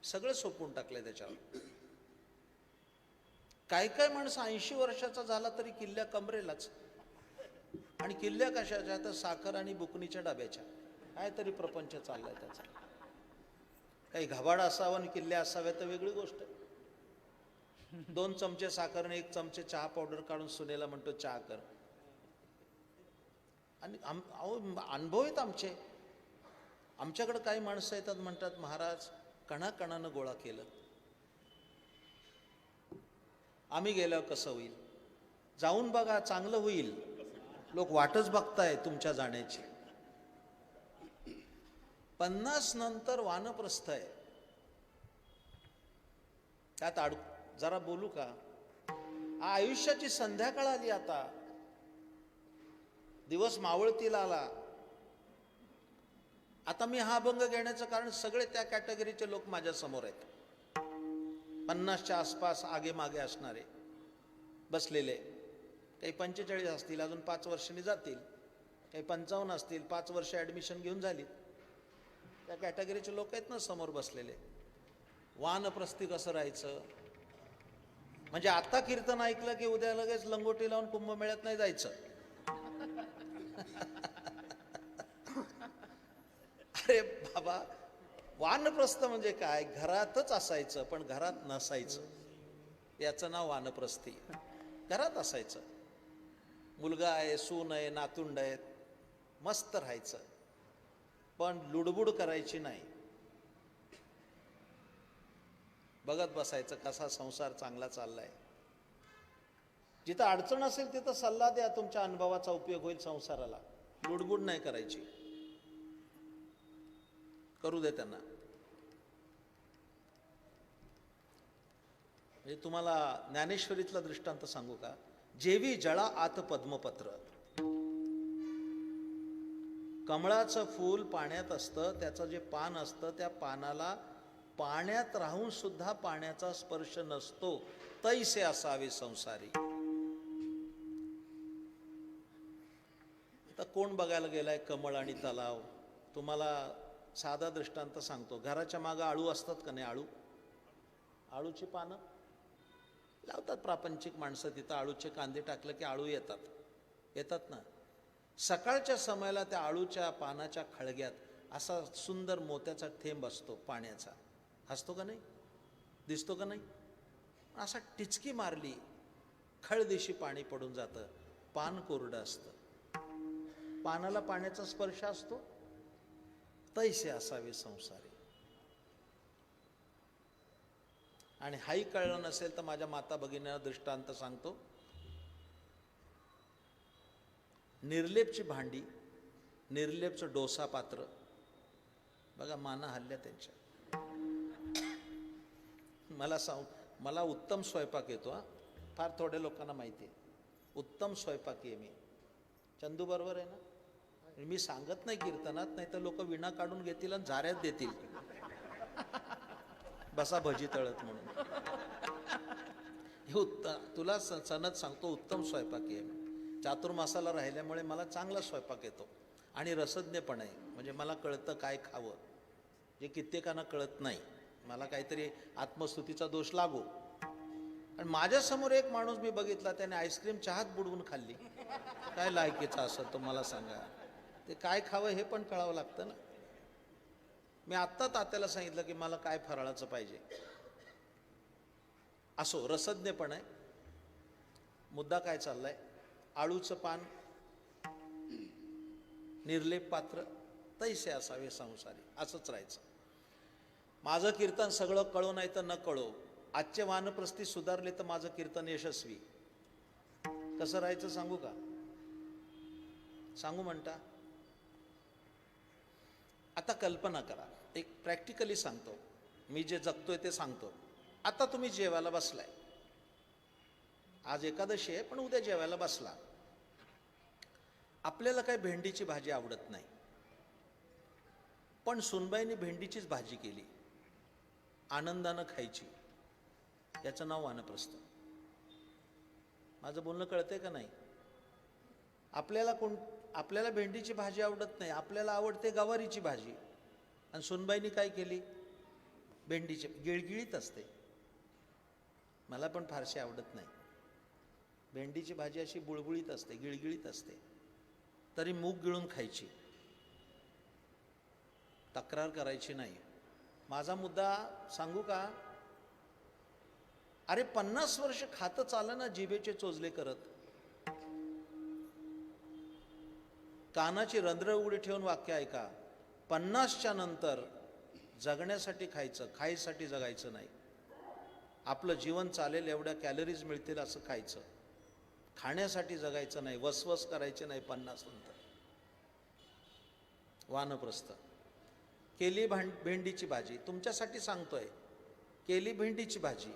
सगळं सोपवून टाकलंय त्याच्यावर. काय काय माणसं 80 वर्षाचा झाला तरी किल्ल्या कमरेलाच. आणि किल्ल्या कशाच्या? तर साखर आणि बुकणीच्या डब्याच्या. काय तरी प्रपंच चाललाय त्याचा. काही घबाड असावं आणि किल्ल्या असाव्या तर वेगळी गोष्ट. 2 चमचे साखर आणि 1 चमचे चहा पावडर काढून सुनेला म्हणतो चहा कर. आणि अनुभव आहेत आमचे. आमच्याकडे काही माणसं येतात, म्हणतात महाराज कणाकणानं गोळा केलं, आम्ही गेल्यावर कसं होईल? जाऊन बघा, चांगलं होईल. लोक वाटच बघताय तुमच्या जाण्याची. 50 नंतर वानप्रस्थ आहे. त्यात जरा बोलू का? आयुष्याची संध्याकाळ आली. आता दिवस मावळतील आला. आता मी हा अभंग घेण्याचं कारण सगळे त्या कॅटेगरीचे लोक माझ्या समोर आहेत. 50च्या आसपास आगे मागे असणारे बसलेले. काही 45 असतील, अजून 5 वर्षांनी जातील. काही 55 असतील, 5 वर्ष ॲडमिशन घेऊन झाली. त्या कॅटेगरीचे लोक आहेत ना समोर बसलेले. वानप्रस्थी कसं राहायचं? म्हणजे आता कीर्तन ऐकलं की उद्या लगेच लंगोटी लावून कुंभमेळ्यात नाही जायचं. अरे बाबा, वानप्रस्थ म्हणजे काय? घरातच असायचं पण घरात नसायचं. याचं नाव वानप्रस्थी. घरात असायचं, मुलगा आहे, सून आहे, नातुंड आहेत, मस्त राहायचं, पण लुडबुड करायची नाही. बघत बसायचं कसा संसार चांगला चाललाय. जिथं अडचण असेल तिथं सल्ला द्या, तुमच्या अनुभवाचा उपयोग होईल संसाराला. लुडबुड नाही करायची, करू दे त्यांना. म्हणजे तुम्हाला ज्ञानेश्वरीतला दृष्टांत सांगू का? जेवी जळा आत पद्मपत्र. कमळाचं फूल पाण्यात असतं, त्याचं जे पान असतं त्या पानाला पाण्यात राहून सुद्धा पाण्याचा स्पर्श नसतो, तैसे असावे संसारी. तर कोण बघायला गेलाय कमळ आणि तलाव? तुम्हाला साधा दृष्टांत सांगतो. घराच्या मागं आळू असतात का नाही? आळूची पानं लावतात प्रापंचिक माणसं तिथं. आळूचे कांदे टाकलं की आळू येतात ना. सकाळच्या समयाला त्या आळूच्या पानाच्या खळग्यात असा सुंदर मोत्याचा थेंब असतो पाण्याचा. असतो का नाही? दिसतो का नाही? असा टिचकी मारली, खळदिशी पाणी पडून जातं, पान कोरडं असतं. पानाला पाण्याचा स्पर्श असतो, तैसे असावे संसारी. आणि हाही कळलं नसेल तर माझ्या माता भगिनींना दृष्टांत सांगतो. निर्लेपची भांडी, निर्लेपचं डोसा पात्र बघा, माना हल्ल्या त्यांच्या. मला उत्तम स्वयंपाक येतो हा. फार थोड्या लोकांना माहिती आहे. उत्तम स्वयंपाकी आहे मी. चंदू बरोबर आहे ना? मी सांगत नाही कीर्तनात, नाही तर लोक विणा काढून घेतील आणि झाऱ्यात देतील, बसा भजी तळत म्हणून. हे तुला सनद सांगतो, उत्तम स्वयंपाकी आहे मी. चातुर्मासाला राहिल्यामुळे मला चांगला स्वयंपाक येतो आणि रसज्ञ पण आहे. म्हणजे मला कळतं काय खावं, जे कित्येकांना कळत नाही. मला काहीतरी आत्मस्तुतीचा दोष लागो. आणि माझ्यासमोर एक माणूस मी बघितला, त्याने आईस्क्रीम चहात बुडवून खाल्ली. काय लायकीचा असं तो मला सांगा. ते काय खावं हे पण कळावं लागतं ना. मी आत्ता तात्याला सांगितलं की मला काय फराळाचं पाहिजे. असो, रसज्ञ पण आहे. मुद्दा काय चाललाय? आळूचं पान, निर्लेप पात्र, तैसे असावे संसारी. असंच राहायचं. माझं कीर्तन सगळं कळो नाही तर न कळो, आजचे वानप्रस्थी सुधारले तर माझं कीर्तन यशस्वी. कसं राहायचं सांगू का? सांगू म्हणता? आता कल्पना करा, एक प्रॅक्टिकली सांगतो, मी जे जगतोय ते सांगतो. आता तुम्ही जेवायला बसलाय, आज एकादशी आहे पण उद्या जेवायला बसला. आपल्याला काय भेंडीची भाजी आवडत नाही, पण सुनबाईने भेंडीचीच भाजी केली, आनंदानं खायची. याचं नाव वानप्रस्थ. माझं बोलणं कळतंय का नाही? आपल्याला भेंडीची भाजी आवडत नाही, आपल्याला आवडते गवारीची भाजी. आणि सुनबाईनी काय केली? भेंडीची. गिळगिळीत असते, मला पण फारशी आवडत नाही. भेंडीची भाजी अशी बुळबुळीत असते, गिळगिळीत असते, तरी मूग गिळून खायची. तक्रार करायची नाही. माझा मुद्दा सांगू का? अरे 50 वर्ष खातं चालं ना जिभेचे चोचले करत. कानाची रंध्र उघडी ठेवून वाक्य ऐका. 50च्या नंतर जगण्यासाठी खायचं, खायसाठी जगायचं नाही. आपलं जीवन चालेल एवढ्या कॅलरीज मिळतील असं खायचं, खाण्यासाठी जगायचं नाही. वसवस करायचे नाही 50 नंतर. वानप्रस्थ. केली भेंडीची भाजी, तुमच्यासाठी सांगतोय. केली भेंडीची भाजी,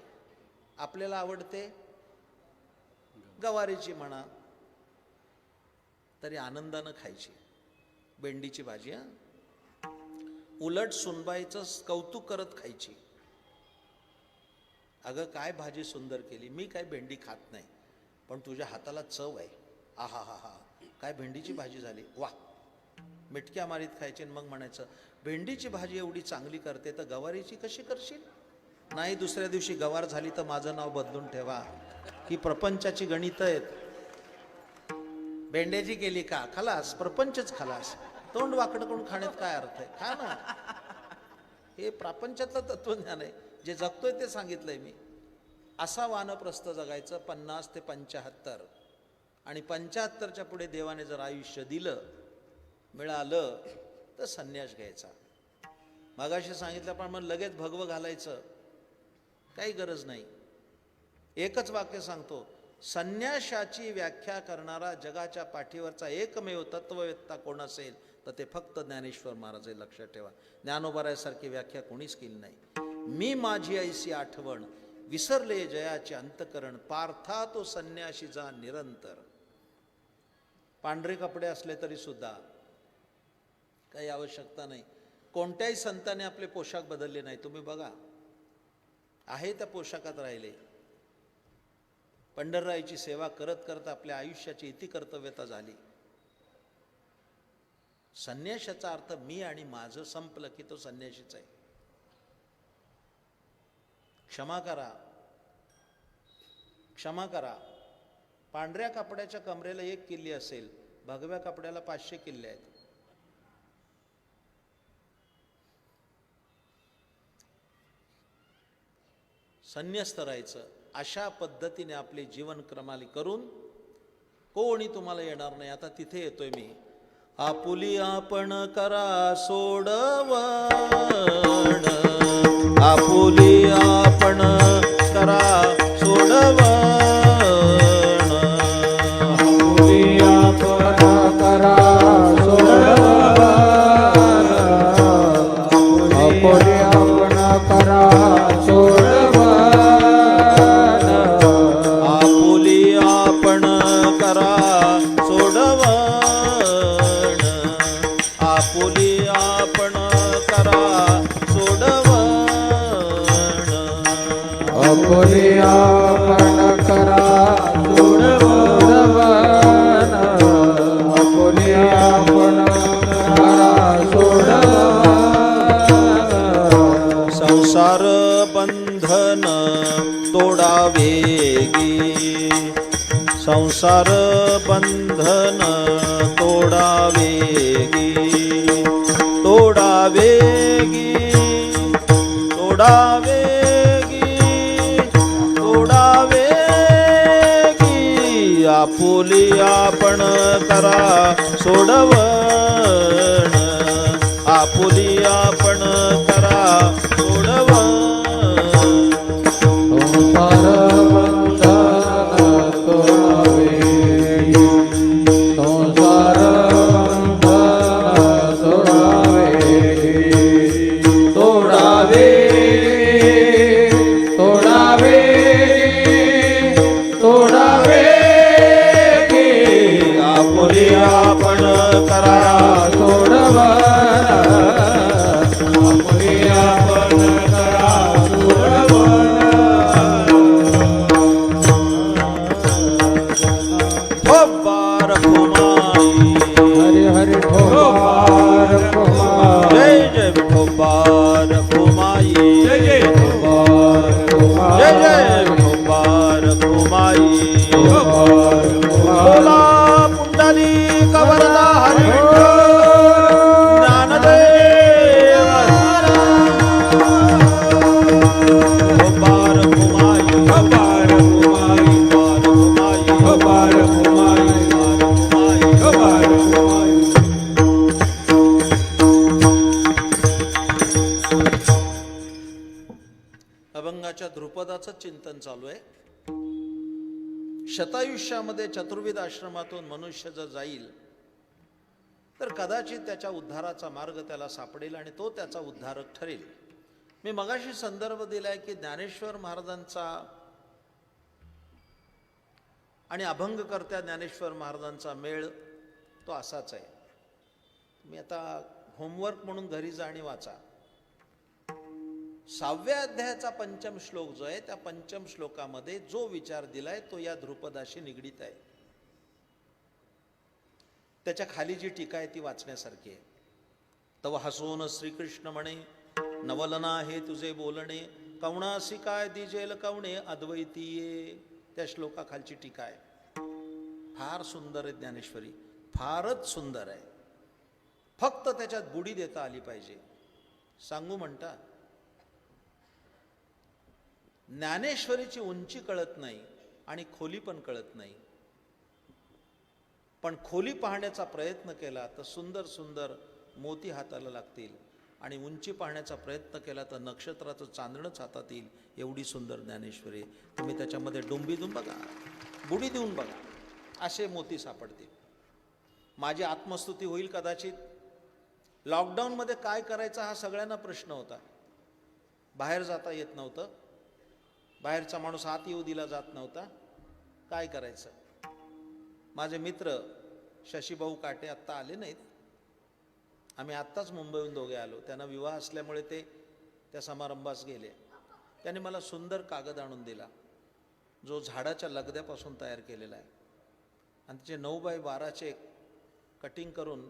आपल्याला आवडते गवारीची म्हणा, तरी आनंदानं खायची भेंडीची भाजी. उलट सुनबाईचं कौतुक करत खायची. अगं काय भाजी सुंदर केली, मी काय भेंडी खात नाही, पण तुझ्या हाताला चव आहे. आहा हा हा, काय भेंडीची भाजी झाली, वा. मिटक्या मारीत खायची. मग म्हणायचं, भेंडीची भाजी एवढी चांगली करते तर गवारीची कशी करशील? नाही, दुसऱ्या दिवशी गवार झाली तर माझं नाव बदलून ठेवा. ही प्रपंचाची गणितं आहेत. भेंड्याची केली का खलास, प्रपंचच खलास. तोंड वाकडं करून खाण्यात काय अर्थ आहे? खा ना. हे प्रपंचातलं तत्वज्ञान आहे, जे जगतोय ते सांगितलंय मी. असा वानप्रस्थ जगायचं 50 ते 75. आणि 75च्या पुढे देवाने जर आयुष्य दिलं, मिळालं, तर संन्यास घ्यायचा. मगाशी सांगितलं पण मग लगेच भगवं घालायचं, काही गरज नाही. एकच वाक्य सांगतो, संन्याशाची व्याख्या करणारा जगाच्या पाठीवरचा एकमेव तत्ववेत्ता कोण असेल तर ते फक्त ज्ञानेश्वर महाराज आहे. लक्षात ठेवा. ज्ञानोबारायासारखी व्याख्या कोणीच केली नाही. मी माझी ऐसी आठवण, विसरले जयाचे अंतकरण, पार्था तो संन्याशीचा निरंतर. पांढरे कपडे असले तरी सुद्धा काही आवश्यकता नाही. कोणत्याही संतांनी आपले पोशाख बदलले नाही. तुम्ही बघा, आहे त्या पोशाखात राहिले. पंढररायाची सेवा करत करत आपल्या आयुष्याची इति कर्तव्यता झाली. संन्याशाचा अर्थ मी आणि माझं संपलं की तो संन्याशीच आहे. क्षमा करा, क्षमा करा. पांढऱ्या कपड्याच्या कमरेला 1 किल्ली असेल, भगव्या कपड्याला 500 किल्ले आहेत. संन्यस्त राहायचं. अशा पद्धतीने आपली जीवनक्रमाली करून कोणी तुम्हाला येणार नाही. आता तिथे येतोय मी. आपुली आपण करा सोडवण, आपुली आपण करा सोडवण, आपुली आपण करा सोडवण, आपुली आपण करा सोडवण, आपुली आपण करा सोडवण, आपुली आपण करा सोडवण, आपुली आपण करा सोडवण, आपुली आपण करा सोडवण, संसार बंधन तोडावेगी, संसार बंधन तोडावेगी, तोडावेगी, तोडावेगी, तोडावेगी. आपुली आपण करा सोडवण, आपुली आपण करा सोडवण. संसार बंधन तोडावे, संसार बंधन तोडावे, तोडावे, तोडावे, तोडावे की आपुली आपण करा सोडवण, आपुली आपण करा सोडवण. ठोबार कुमाई, हरे हरे ठोबार कुमार, जय जय ठोबार कुमाई, जय जय ठोबार कुमार, जय जय ठोबार कुमाई. ठोबार कुमार. बोला पुंडली कवरदा हरी ज्ञानदेव ठोबार कुमाई, ठोबार कुमारी, ठोबार कुमाई, ठोबार कुमारी, ठोबार कुमारी. अभंगाच्या ध्रुपदाचं चिंतन चालू आहे. शतायुष्यामध्ये चतुर्विध आश्रमातून मनुष्य जर जाईल तर कदाचित त्याच्या उद्धाराचा मार्ग त्याला सापडेल आणि तो त्याचा उद्धारक ठरेल. मी मगाशी संदर्भ दिलाय की ज्ञानेश्वर महाराजांचा आणि अभंगकर्त्या ज्ञानेश्वर महाराजांचा मेळ तो असाच आहे. मी आता होमवर्क म्हणून घरी जा आणि वाचा. 6व्या अध्यायाचा 5म श्लोक जो आहे त्या 5म श्लोकामध्ये जो विचार दिलाय तो या ध्रुपदाशी निगडीत आहे. त्याच्या खाली जी टीका आहे ती वाचण्यासारखी आहे. तव हसून श्रीकृष्ण म्हणे, नवलना हे तुझे बोलणे, कवणासी काय दिजेल कवणे अद्वैतीये. त्या श्लोकाखालची टीका आहे. फार सुंदर आहे ज्ञानेश्वरी, फारच सुंदर आहे. फक्त त्याच्यात बुडी देता आली पाहिजे. सांगू म्हणता, ज्ञानेश्वरीची उंची कळत नाही आणि खोली पण कळत नाही. पण खोली पाहण्याचा प्रयत्न केला तर सुंदर सुंदर मोती हाताला लागतील. आणि उंची पाहण्याचा प्रयत्न केला तर नक्षत्राचं चांदणंच हातात येईल, एवढी सुंदर ज्ञानेश्वरी. तुम्ही त्याच्यामध्ये डुंबी देऊन बघा, बुडी देऊन बघा, असे मोती सापडतील. माझी आत्मस्तुती होईल कदाचित. लॉकडाऊनमध्ये काय करायचा हा सगळ्यांना प्रश्न होता. बाहेर जाता येत नव्हतं, बाहेरचा माणूस आत येऊ दिला जात नव्हता, काय करायचं. माझे मित्र शशीभाऊ काटे आत्ता आले नाहीत, आम्ही आत्ताच मुंबईहून दोघे आलो. त्यांना विवाह असल्यामुळे ते त्या समारंभास गेले. त्यांनी मला सुंदर कागद आणून दिला, जो झाडाच्या लगद्यापासून तयार केलेला आहे, आणि त्याचे 9x12 कटिंग करून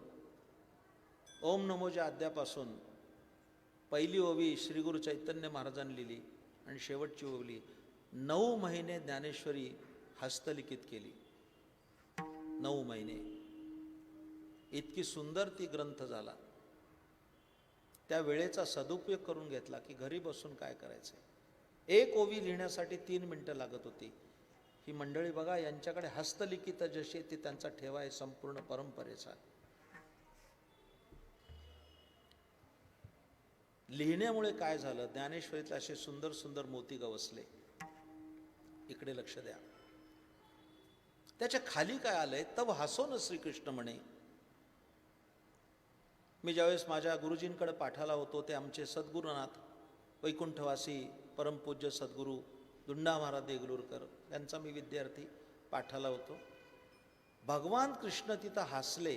ओम नमोच्या अध्यापासून पहिली ओवी श्री गुरु चैतन्य महाराजांनी लिहिली आणि शेवटची ओवी 9 महिने ज्ञानेश्वरी हस्तलिखित केली. 9 महिने इतकी सुंदर ती ग्रंथ झाला. त्या वेळेचा सदुपयोग करून घेतला की घरी बसून काय करायचं. एक ओवी लिहिण्यासाठी 3 मिनिटं लागत होती. ही मंडळी बघा, यांच्याकडे हस्तलिखित जशी ती त्यांचा ठेवा आहे संपूर्ण परंपरेचा. लिहिण्यामुळे काय झालं, ज्ञानेश्वरीतले असे सुंदर सुंदर मोती गवसले. इकडे लक्ष द्या. त्याच्या खाली काय आलंय, तव हसो न श्रीकृष्ण म्हणे. मी ज्यावेळेस माझ्या गुरुजींकडे पाठाला होतो, ते आमचे सद्गुरुनाथ वैकुंठवासी परमपूज्य सद्गुरू दुंडा महाराज देगलूरकर यांचा मी विद्यार्थी पाठाला होतो. भगवान कृष्ण तिथं हसले.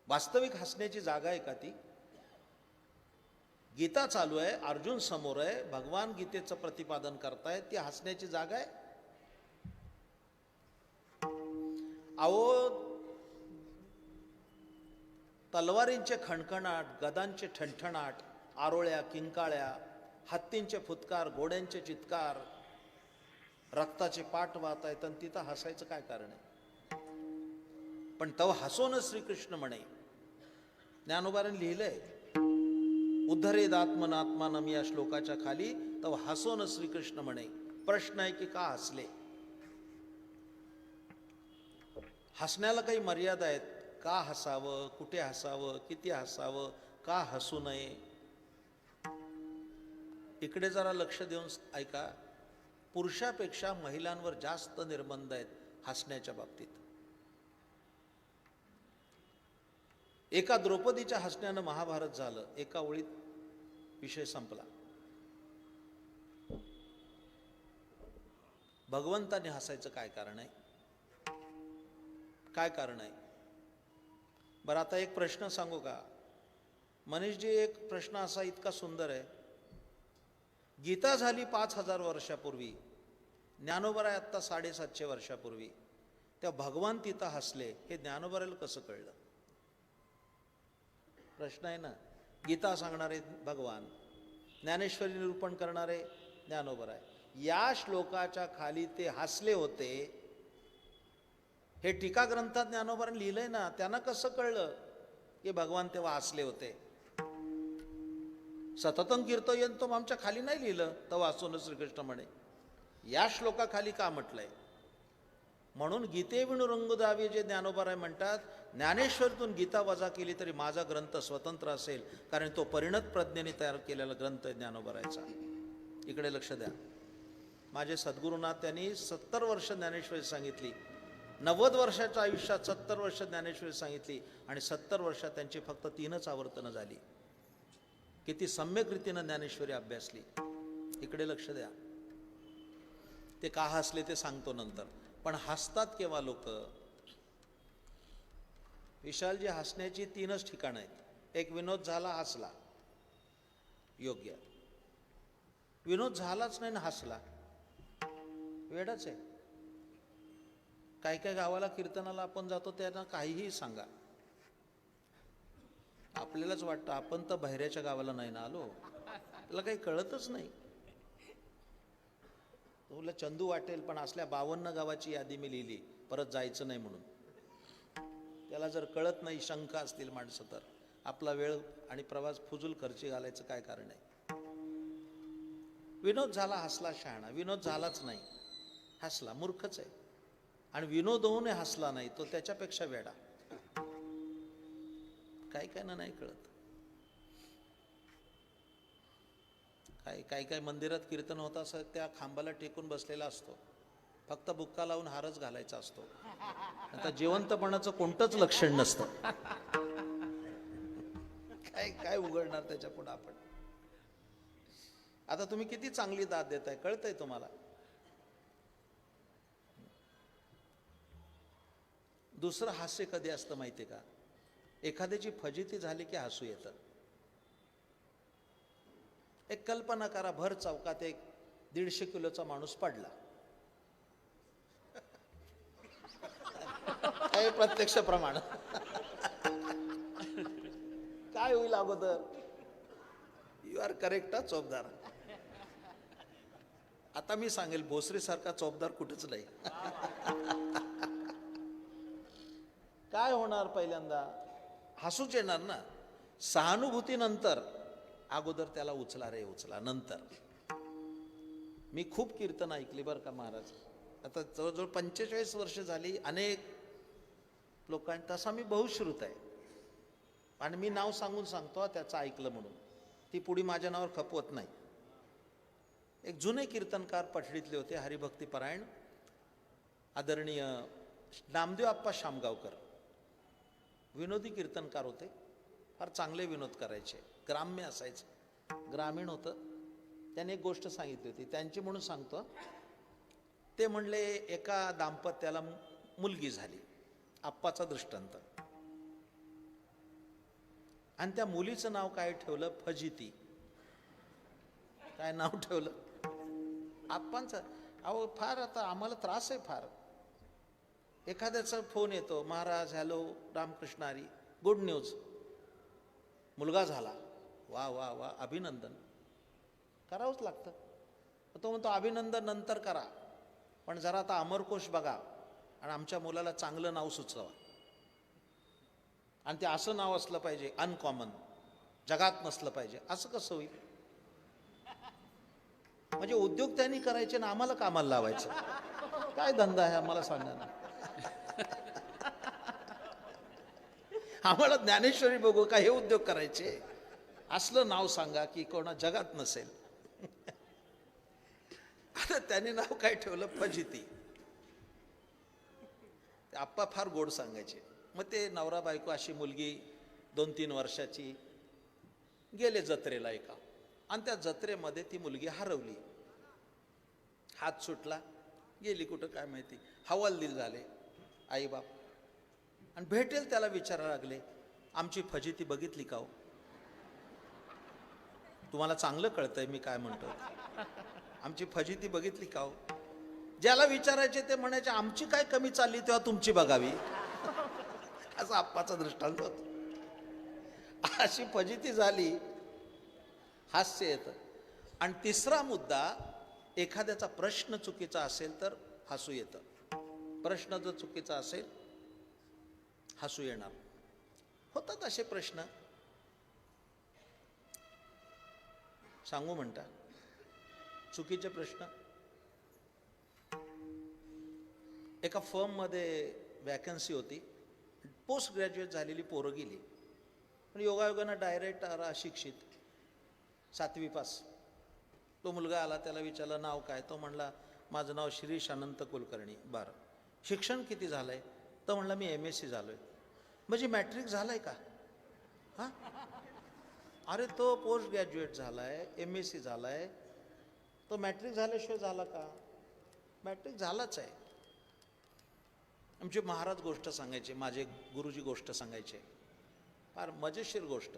वास्तविक हसण्याची जागा आहे का ती? गीता चालू आहे, अर्जुन समोर आहे, भगवान गीतेचं प्रतिपादन करताय, ती हसण्याची जागा आहे? अहो, तलवारींचे खणखणाट, गदांचे ठणठणाट, आरोळ्या किंकाळ्या, हत्तींचे फुतकार, घोड्यांचे चित्कार, रक्ताचे पाठ वाहत आहेत, आणि तिथं हसायचं काय कारण आहे? पण तव हसो न श्रीकृष्ण म्हणे. ज्ञानोबाने लिहिलंय, उद्धरेद आत्मनात्मानम या श्लोकाच्या खाली तव हसो न श्रीकृष्ण म्हणे. प्रश्न आहे की का हसले? हसण्याला काही मर्यादा आहेत. का हसावं, कुठे हसावं, किती हसावं, का हसू नये? इकडे जरा लक्ष देऊन ऐका. पुरुषापेक्षा महिलांवर जास्त निर्बंध आहेत हसण्याच्या बाबतीत. एका द्रौपदीच्या हसण्यानं महाभारत झालं. एका ओळीत विषय संपला. भगवंताने हसायचं काय कारण आहे? काय कारण आहे? बरं, आता एक प्रश्न सांगू का मनीषजी? एक प्रश्न असा इतका सुंदर आहे. गीता झाली 5000 वर्षापूर्वी, ज्ञानोबा आहे आत्ता 750 वर्षापूर्वी. त्या भगवान तिथं हसले, हे ज्ञानोबाला कसं कळलं? प्रश्न आहे ना. गीता सांगणारे भगवान, ज्ञानेश्वरी निरूपण करणारे ज्ञानोबा आहे. या श्लोकाच्या खाली ते हसले होते, हे टीका ग्रंथात ज्ञानोबाने लिहिलंय ना. त्यांना कसं कळलं की भगवान तेव्हा हसले होते? सततं कीर्तयंतो आमच्या खाली नाही लिहिलं तेव्हा हसो न श्रीकृष्ण म्हणे. या श्लोकाखाली का म्हटलंय? म्हणून गीते विणू रंग द्यावे जे ज्ञानोबा म्हणतात. ज्ञानेश्वरीतून गीता वजा केली तरी माझा ग्रंथ स्वतंत्र असेल, कारण तो परिणत प्रज्ञेने तयार केलेला ग्रंथ आहे ज्ञानोबारायचा. इकडे लक्ष द्या. माझे सद्गुरुनाथ त्यांनी 70 वर्ष ज्ञानेश्वरी सांगितली. 90 वर्षाच्या आयुष्यात 70 वर्ष ज्ञानेश्वरी सांगितली, आणि 70 वर्षात त्यांची फक्त 3च आवर्तनं झाली. किती सम्यक रीतीनं ज्ञानेश्वरी अभ्यासली. इकडे लक्ष द्या. ते का हसले ते सांगतो नंतर. पण हसतात केव्हा लोक? विशालजी, हसण्याची 3च ठिकाणं आहेत. एक, विनोद झाला, हसला, योग्य. विनोद झालाच नाही ना हसला, वेडच आहे. काही काही गावाला कीर्तनाला आपण जातो, त्यांना काहीही सांगा, आपल्यालाच वाटतं आपण तर बहिऱ्याच्या गावाला नाही ना आलो, त्याला काही कळतच नाही. तुला चंदू वाटेल, पण असल्या 52 गावाची यादी मी लिहिली, परत जायचं नाही म्हणून. त्याला जर कळत नाही, शंका असतील माणसं, तर आपला वेळ आणि प्रवास फुजूल खर्ची घालायचं काय कारण आहे? विनोद झाला, हसला, शहाणा. विनोद झालाच नाही, हसला, मूर्खच आहे. आणि विनोद होऊन हसला नाही, तो त्याच्यापेक्षा वेडा. काही काय ना नाही कळत. काही मंदिरात कीर्तन होत असं त्या खांबाला टेकून बसलेला असतो, फक्त बुक्का लावून हारच घालायचा असतो. आता जिवंतपणाचं कोणतंच लक्षण नसतं. काय उघडणार त्याच्या पुढे आपण. आता तुम्ही किती चांगली दाद देताय कळतंय तुम्हाला. दुसरं हास्य कधी असतं माहितीये का, एखाद्याची फजिती झाली की हसू येतं. एक कल्पना करा, भर चौकात एक 150 किलोचा माणूस पडला. हे प्रत्यक्ष प्रमाण. काय होईल अगोदर. यू आर करेक्ट हा चोपदार. आता मी सांगेल भोसरी सारखा चोपदार कुठेच नाही. काय होणार, पहिल्यांदा हसूच येणार ना. सहानुभूतीनंतर अगोदर त्याला उचला रे उचला. नंतर मी खूप कीर्तन ऐकली बरं का महाराज. आता जवळजवळ 45 वर्ष झाली. अनेक लोकांनी, तसा मी बहुश्रुत आहे आणि मी नाव सांगून सांगतो त्याचं ऐकलं म्हणून. ती पुढी माझ्या नावावर खपवत नाही. एक जुने कीर्तनकार पठडीतले होते, हरिभक्तीपरायण, आदरणीय नामदेव आप्पा शामगावकर. विनोदी कीर्तनकार होते, फार चांगले विनोद करायचे, ग्राम्य असायचे, ग्रामीण होतं. त्याने एक गोष्ट सांगितली होती त्यांची म्हणून सांगतो. ते म्हणले एका दाम्पत्याला मुलगी झाली, आप्पाचा दृष्टांत, आणि त्या मुलीचं नाव काय ठेवलं, फजिती. काय नाव ठेवलं आप्पांचं. अहो फार आता आम्हाला त्रास आहे फार. एखाद्याचा फोन येतो, महाराज hello Ramkrishna Hari, good news, मुलगा झाला, वा वा वा अभिनंदन. करावंच लागतं. तो म्हणतो अभिनंदन नंतर करा, पण जरा आता अमरकोश बघा आणि आमच्या मुलाला चांगलं नाव सुचवा. आणि ते असं नाव असलं पाहिजे, अनकॉमन, जगात नसलं पाहिजे. असं कसं होईल. म्हणजे उद्योग त्यांनी करायचे ना आम्हाला कामाला लावायचं. काय धंदा आहे आम्हाला सांगा ना. आम्हाला ज्ञानेश्वरी बघू का हे उद्योग करायचे. असलं नाव सांगा की कोणा जगात नसेल. आता त्याने नाव काय ठेवलं, फजिती. आप्पा फार गोड सांगायचे. मग ते नवरा बायको अशी मुलगी 2-3 वर्षाची गेले जत्रेला एका, आणि त्या जत्रेमध्ये ती मुलगी हरवली. हात सुटला, गेली कुठं काय माहिती. हवालदिल झाले आई बाप, आणि भेटेल त्याला विचारायला लागले, आमची फजिती बघितली का हो. तुम्हाला चांगलं कळतंय मी काय म्हणतो. आमची फजिती बघितली का हो. ज्याला विचारायचे ते म्हणायचे आमची काय कमी चालली तेव्हा तुमची बघावी. असं आप्पाचा दृष्टांत होता. अशी फजिती झाली, हास्य येतं. आणि तिसरा मुद्दा, एखाद्याचा प्रश्न चुकीचा असेल तर हसू येतं. प्रश्न जर चुकीचा असेल हसू येणार. होतात असे प्रश्न. सांगू म्हणता चुकीचे प्रश्न. एका फर्ममध्ये वॅकन्सी होती, पोस्ट ग्रॅज्युएट झालेली पोरं गेली, पण योगायोगानं डायरेक्ट अशिक्षित 7वी पास. तो मुलगा आला, त्याला विचारलं नाव काय. तो म्हणला माझं नाव शिरीष अनंत कुलकर्णी. बरं, शिक्षण किती झालंय. तर म्हणला मी MSc झालोय. म्हणजे मॅट्रिक झालाय का. हां, अरे तो पोस्ट ग्रॅज्युएट झालाय, MSc झालाय, तो मॅट्रिक झाल्याशिवाय झाला का. मॅट्रिक झालाच आहे. आमचे महाराज गोष्ट सांगायचे, माझे गुरुजी गोष्ट सांगायचे, फार मजेशीर गोष्ट.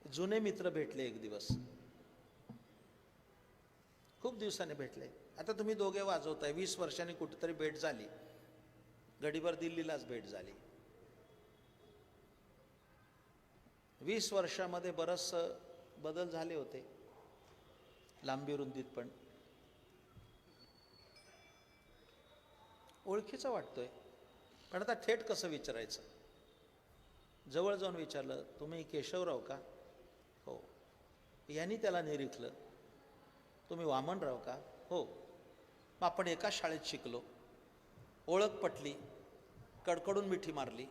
जुने मित्र भेटले एक दिवस, खूप दिवसाने भेटले. आता तुम्ही दोघे वाजवताय, 20 वर्षांनी कुठेतरी भेट झाली, गडीभर दिल्लीलाच भेट झाली. 20 वर्षामध्ये बरंच बदल झाले होते, लांबी रुंदीत. पण ओळखीचा वाटतोय, पण आता थेट कसं विचारायचं. जवळ जाऊन विचारलं, तुम्ही केशवराव का. हो. यांनी त्याला निरीखलं, तुम्ही वामनराव का. हो. मग आपण एका शाळेत शिकलो. ओळख पटली, कडकडून मिठी मारली.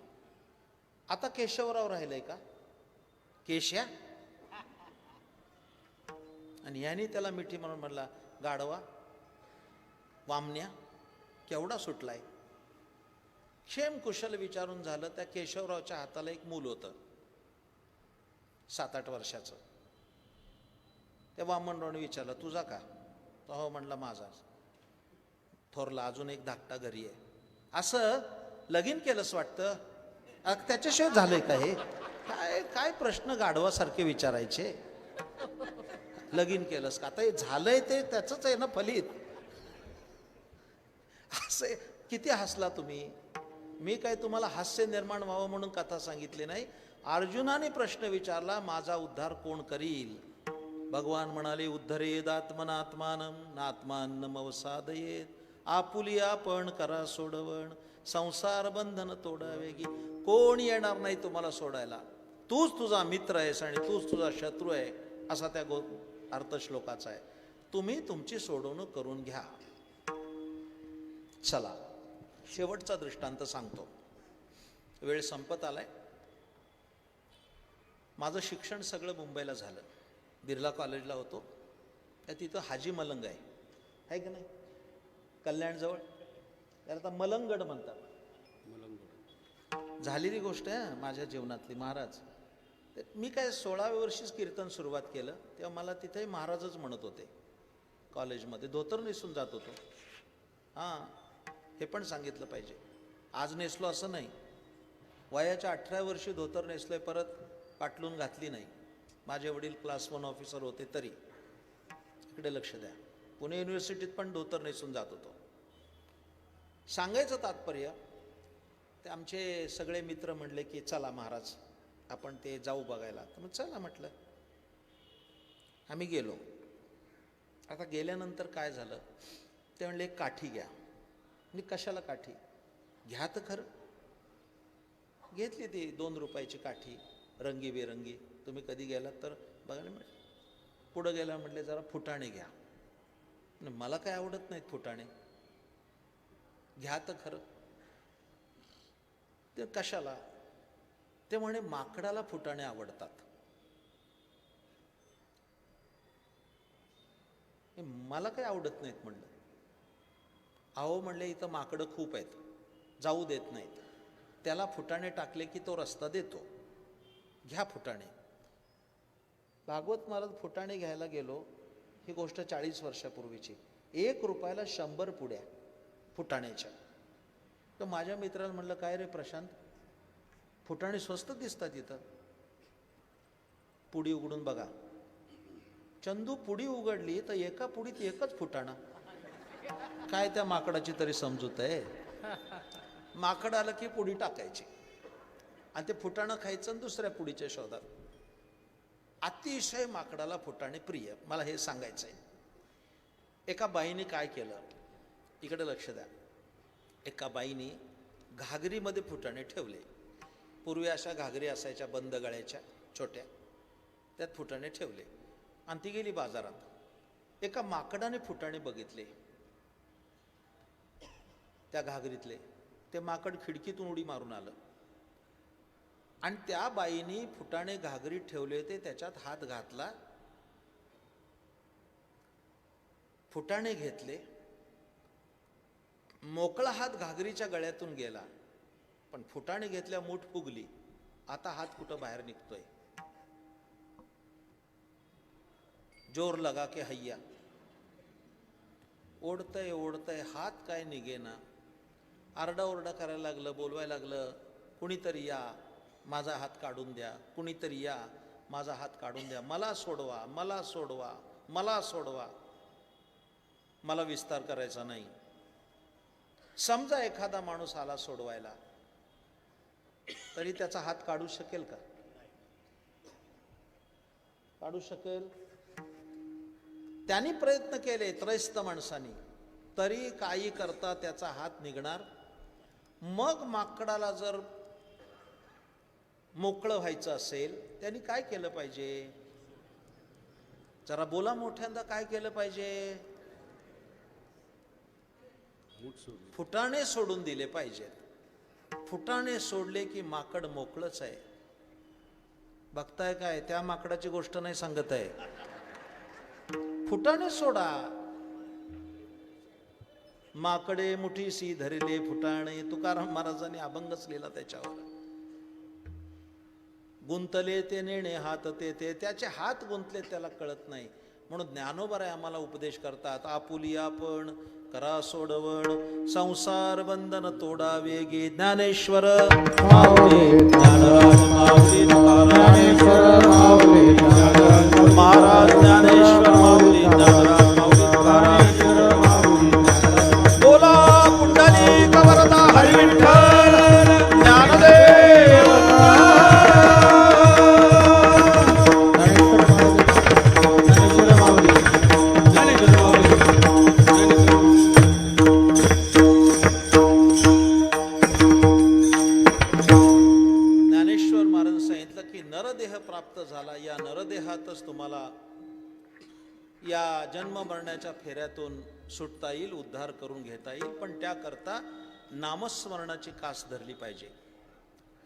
आता केशवराव राहिलंय का? केश्या. आणि याने त्याला मिठी म्हणून म्हणला, गाढवा वामन्या केवढा सुटलाय. क्षेम कुशल विचारून झालं. त्या केशवरावच्या हाताला एक मूल होतं 7-8 वर्षाचं. त्या वामनरावने विचारलं, तुझा का? तो हो म्हणला, माझा. थोरला अजून एक धाकटा घरी आहे. असं लगीन केलंस वाटतं? त्याच्याशिवाय झालंय का हे? काय काय प्रश्न गाढवासारखे विचारायचे. लगीन केलंस का? आता हे झालंय ते त्याचंच आहे ना फलित. असे किती हसला तुम्ही. मी काय तुम्हाला हास्य निर्माण व्हावं म्हणून कथा सांगितली नाही. अर्जुनाने प्रश्न विचारला, माझा उद्धार कोण करील? भगवान म्हणाले, उद्धरेदात्मनात्मानं नात्मानमवसादयेत. आपुली आपण करा सोडवण, संसार बंधन तोडावेगी. कोण येणार नाही तुम्हाला सोडायला. तूच तुझा मित्र आहेस आणि तूच तुझा शत्रू आहे, असा त्या अर्थश्लोकाचा आहे. तुम्ही तुमची सोडवणूक करून घ्या. चला शेवटचा दृष्टांत सांगतो. वेळ संपत आलाय. माझं शिक्षण सगळं मुंबईला झालं. बिर्ला कॉलेजला होतो. तिथं हाजी मलंग आहे की नाही, कल्याणजवळ. त्याला आता मलंगड म्हणतात. झालेली गोष्ट आहे माझ्या जीवनातली. महाराज, मी काय 16व्या वर्षीच कीर्तन सुरुवात केलं तेव्हा मला तिथे महाराजच म्हणत होते. कॉलेजमध्ये धोतर नेसून जात होतो. हां, हे पण सांगितलं पाहिजे. आज नेसलो असं नाही. वयाच्या 18व्या वर्षी धोतर नेसलोय, परत पाटलून घातली नाही. माझे वडील क्लास 1 ऑफिसर होते तरी. इकडे लक्ष द्या. पुणे युनिव्हर्सिटीत पण धोतर नेसून जात होतो. सांगायचं तात्पर्य, ते आमचे सगळे मित्र म्हणले की चला महाराज आपण ते जाऊ बघायला. तर मग चला म्हटलं. आम्ही गेलो. आता गेल्यानंतर काय झालं, ते म्हणले एक काठी घ्या. मी कशाला काठी? घ्या तर खरं. घेतली ती 2 रुपयाची काठी, रंगीबेरंगी. तुम्ही कधी गेलात तर बघायला मिळेल. पुढं गेला म्हटले जरा फुटाणे घ्या. मला काय आवडत नाहीत फुटाणे. घ्या तर खरं. ते कशाला? ते म्हणे माकडाला फुटाणे आवडतात. मला काय आवडत नाहीत म्हणलं. अहो म्हणले इथं माकडं खूप आहेत, जाऊ देत नाहीत. त्याला फुटाणे टाकले की तो रस्ता देतो. घ्या फुटाणे. भागवत महाराज फुटाणे घ्यायला गेलो. ही गोष्ट 40 वर्षापूर्वीची. 1 रुपयाला 100 पुड्या फुटाण्याच्या. तर माझ्या मित्राला म्हणलं, काय रे प्रशांत, फुटाणे स्वस्त दिसतात इथं. पुडी उघडून बघा. चंदू पुडी उघडली तर एका पुडीत एकच फुटाणा. काय त्या माकडाची तरी समजूत आहे. माकड आलं की पुडी टाकायची आणि ते फुटाणं खायचं आणि दुसऱ्या पुडीच्या शोधात. अतिशय माकडाला फुटाणे प्रिय. मला हे सांगायचं आहे. एका बाईने काय केलं, इकडे लक्ष द्या. एका बाईने घागरीमध्ये फुटाणे ठेवले. पूर्वी अशा घागरी असायच्या बंद गळ्याच्या छोट्या, त्यात फुटाणे ठेवले आणि ती गेली बाजारात. एका माकडाने फुटाणे बघितले त्या घागरीतले. ते माकड खिडकीतून उडी मारून आलं आणि त्या बाईनी फुटाणे घागरीत ठेवले होते, त्याच्यात हात घातला, फुटाणे घेतले. मोकळा हात घागरीच्या गळ्यातून गेला, पण फुटाणे घेतल्या मूठ फुगली. आता हात कुठं बाहेर निघतोय. जोर लगा के हैया. ओढतय ओढतय, हात काय निघेना. आरडाओरडा करायला लागलं, बोलवायला लागलं, कुणीतरी या, माझा हात काढून द्या, कुणीतरी या, माझा हात काढून द्या, मला सोडवा, मला सोडवा, मला सोडवा. मला विस्तार करायचा नाही. समजा एखादा माणूस आला सोडवायला, तरी त्याचा हात काढू शकेल का? काढू शकेल? त्यांनी प्रयत्न केले त्रयस्थ माणसानी, तरी काही करता त्याचा हात निघणार. मग माकडाला जर मोकळं व्हायचं असेल, त्यांनी काय केलं पाहिजे? जरा बोला मोठ्यांदा. काय केलं पाहिजे? फुटाणे सोडून दिले पाहिजेत. फुटाणे सोडले की माकड मोकळंच आहे. बघताय काय, त्या माकडाची गोष्ट नाही सांगत आहे. फुटाणे सोडा. माकडे मुठीसी धरिले फुटाणे, तुकाराम महाराजांनी अभंगच लिहिला त्याच्यावर. गुंतले ते नेणे हात ते त्याचे हात गुंतले त्याला कळत नाही. म्हणून ज्ञानोबराय आम्हाला उपदेश करतात, आपुली आपण करा सोडवण, संसार बंधन तोडा वेगी. ज्ञानेश्वर माऊली ज्ञानराज माऊली ज्ञानेश्वर माऊली ज्ञानराज महाराज ज्ञानेश्वर माऊली ज्ञानराज माऊली ज्ञानेश्वर माऊली ज्ञानराज. बोला पुंडलिक वरदा हरी विठ्ठल ज्ञानदेव. ज्ञानेश्वर माऊली ज्ञानेश्वर माऊली ज्ञानेश्वर महाराज सांगितलं की नरदेह प्राप्त झाला, या नरदेहातच तुम्हाला या जन्म मरण्याच्या फेऱ्यातून सुटता येईल, उद्धार करून घेता येईल. पण त्याकरता नामस्मरणाची कास धरली पाहिजे.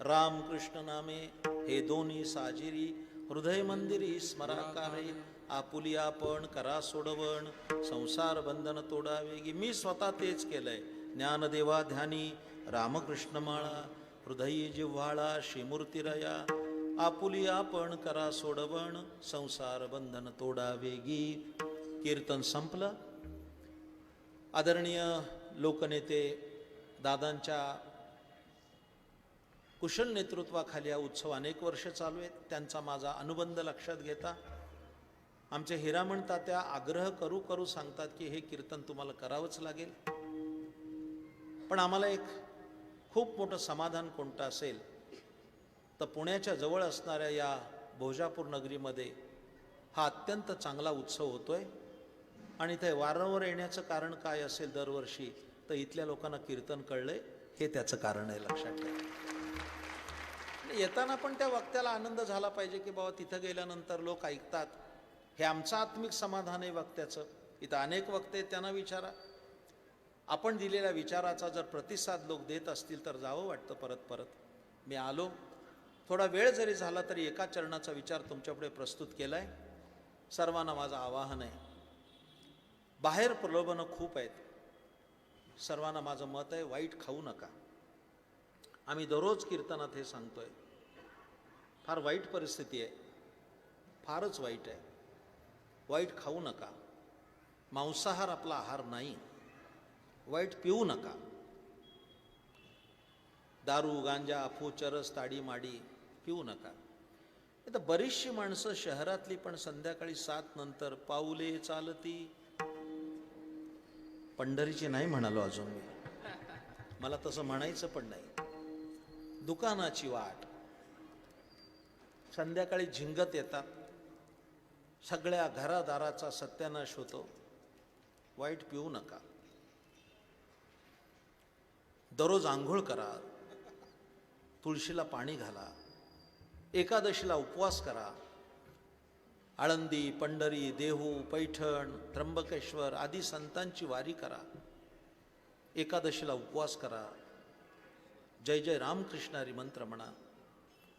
राम कृष्ण नामे हे दोन्ही साजिरी, हृदय मंदिरी स्मराकारे, आपुली आपण करा सोडवण, संसार बंधन तोडा वेगी. मी स्वतः तेच केलंय. ज्ञानदेवा ध्यानी रामकृष्ण माळा, हृदयी जिव्हाळा श्रीमूर्तिरया, आपुली आपण करा सोडवण, संसार बंधन तोडा वेगी. कीर्तन संपलं. आदरणीय लोकनेते दादांच्या कुशल नेतृत्वाखाली हा उत्सव अनेक वर्ष चालू आहेत. त्यांचा माझा अनुबंध लक्षात घेता आमचे हिरामण तात्या आग्रह करू सांगतात की हे कीर्तन तुम्हाला करावंच लागेल. पण आम्हाला एक खूप मोठं समाधान कोणतं असेल तर पुण्याच्या जवळ असणाऱ्या या भोजापूर नगरीमध्ये हा अत्यंत चांगला उत्सव होतोय. आणि इथे वारंवार येण्याचं कारण काय असेल दरवर्षी, तर इथल्या लोकांना कीर्तन कळलंय हे त्याचं कारण आहे, लक्षात ठेवा. येताना पण त्या वक्त्याला आनंद झाला पाहिजे की बाबा तिथं गेल्यानंतर लोक ऐकतात, हे आमचं आत्मिक समाधान आहे वक्त्याचं. इथं अनेक वक्ते आहेत, त्यांना विचारा. आपण दिलेल्या विचाराचा जर प्रतिसाद लोक देत असतील तर जावं वाटतं परत परत. मी आलो, थोडा वेळ जरी झाला तरी एका चरणाचा विचार तुमच्यापुढे प्रस्तुत केलाय. सर्वांना माझं आवाहन आहे, बाहेर प्रलोभनं खूप आहेत. सर्वांना माझं मत आहे, वाईट खाऊ नका. आम्ही दररोज कीर्तनात हे सांगतोय. फार वाईट परिस्थिती आहे, फारच वाईट आहे. वाईट खाऊ नका. मांसाहार आपला आहार नाही. वाईट पिऊ नका. दारू गांजा अफू चरस ताडी माडी पिऊ नका. आता बरीचशी माणसं शहरातली पण संध्याकाळी 7 नंतर पाऊले चालती. पंढरीची नाही म्हणालो अजून मी, मला तसं म्हणायचं पण नाही. दुकानाची वाट संध्याकाळी झिंगत येतात. सगळ्या घरादाराचा सत्यानाश होतो. वाईट पिऊ नका. दररोज आंघोळ करा, तुळशीला पाणी घाला, एकादशीला उपवास करा. आळंदी, पंढरी, देहू, पैठण, त्र्यंबकेश्वर आदी संतांची वारी करा. एकादशीला उपवास करा. जय जय रामकृष्ण हरी मंत्र म्हणा.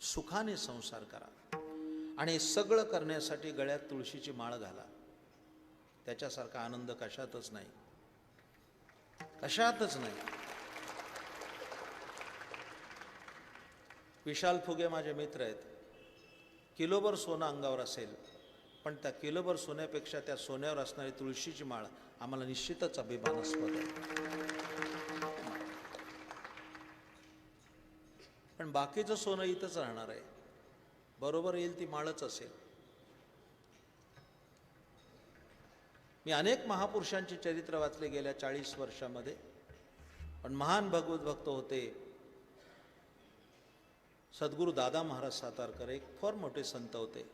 सुखाने संसार करा. आणि हे सगळं करण्यासाठी गळ्यात तुळशीची माळ घाला. त्याच्यासारखा आनंद कशातच नाही, कशातच नाही. विशाल फुगे माझे मित्र आहेत. किलोभर सोनं अंगावर असेल, पण त्या किलोभर सोन्यापेक्षा त्या सोन्यावर असणारी तुळशीची माळ आम्हाला निश्चितच अभिमानास्पद आहे. पण बाकीचं सोनं इथंच राहणार आहे. बरोबर येईल ती माळच असेल. मी अनेक महापुरुषांची चरित्र वाचले गेल्या 40 वर्षामध्ये. पण महान भगवत भक्त होते सद्गुरू दादा महाराज सातारकर, एक फार मोठे संत होते.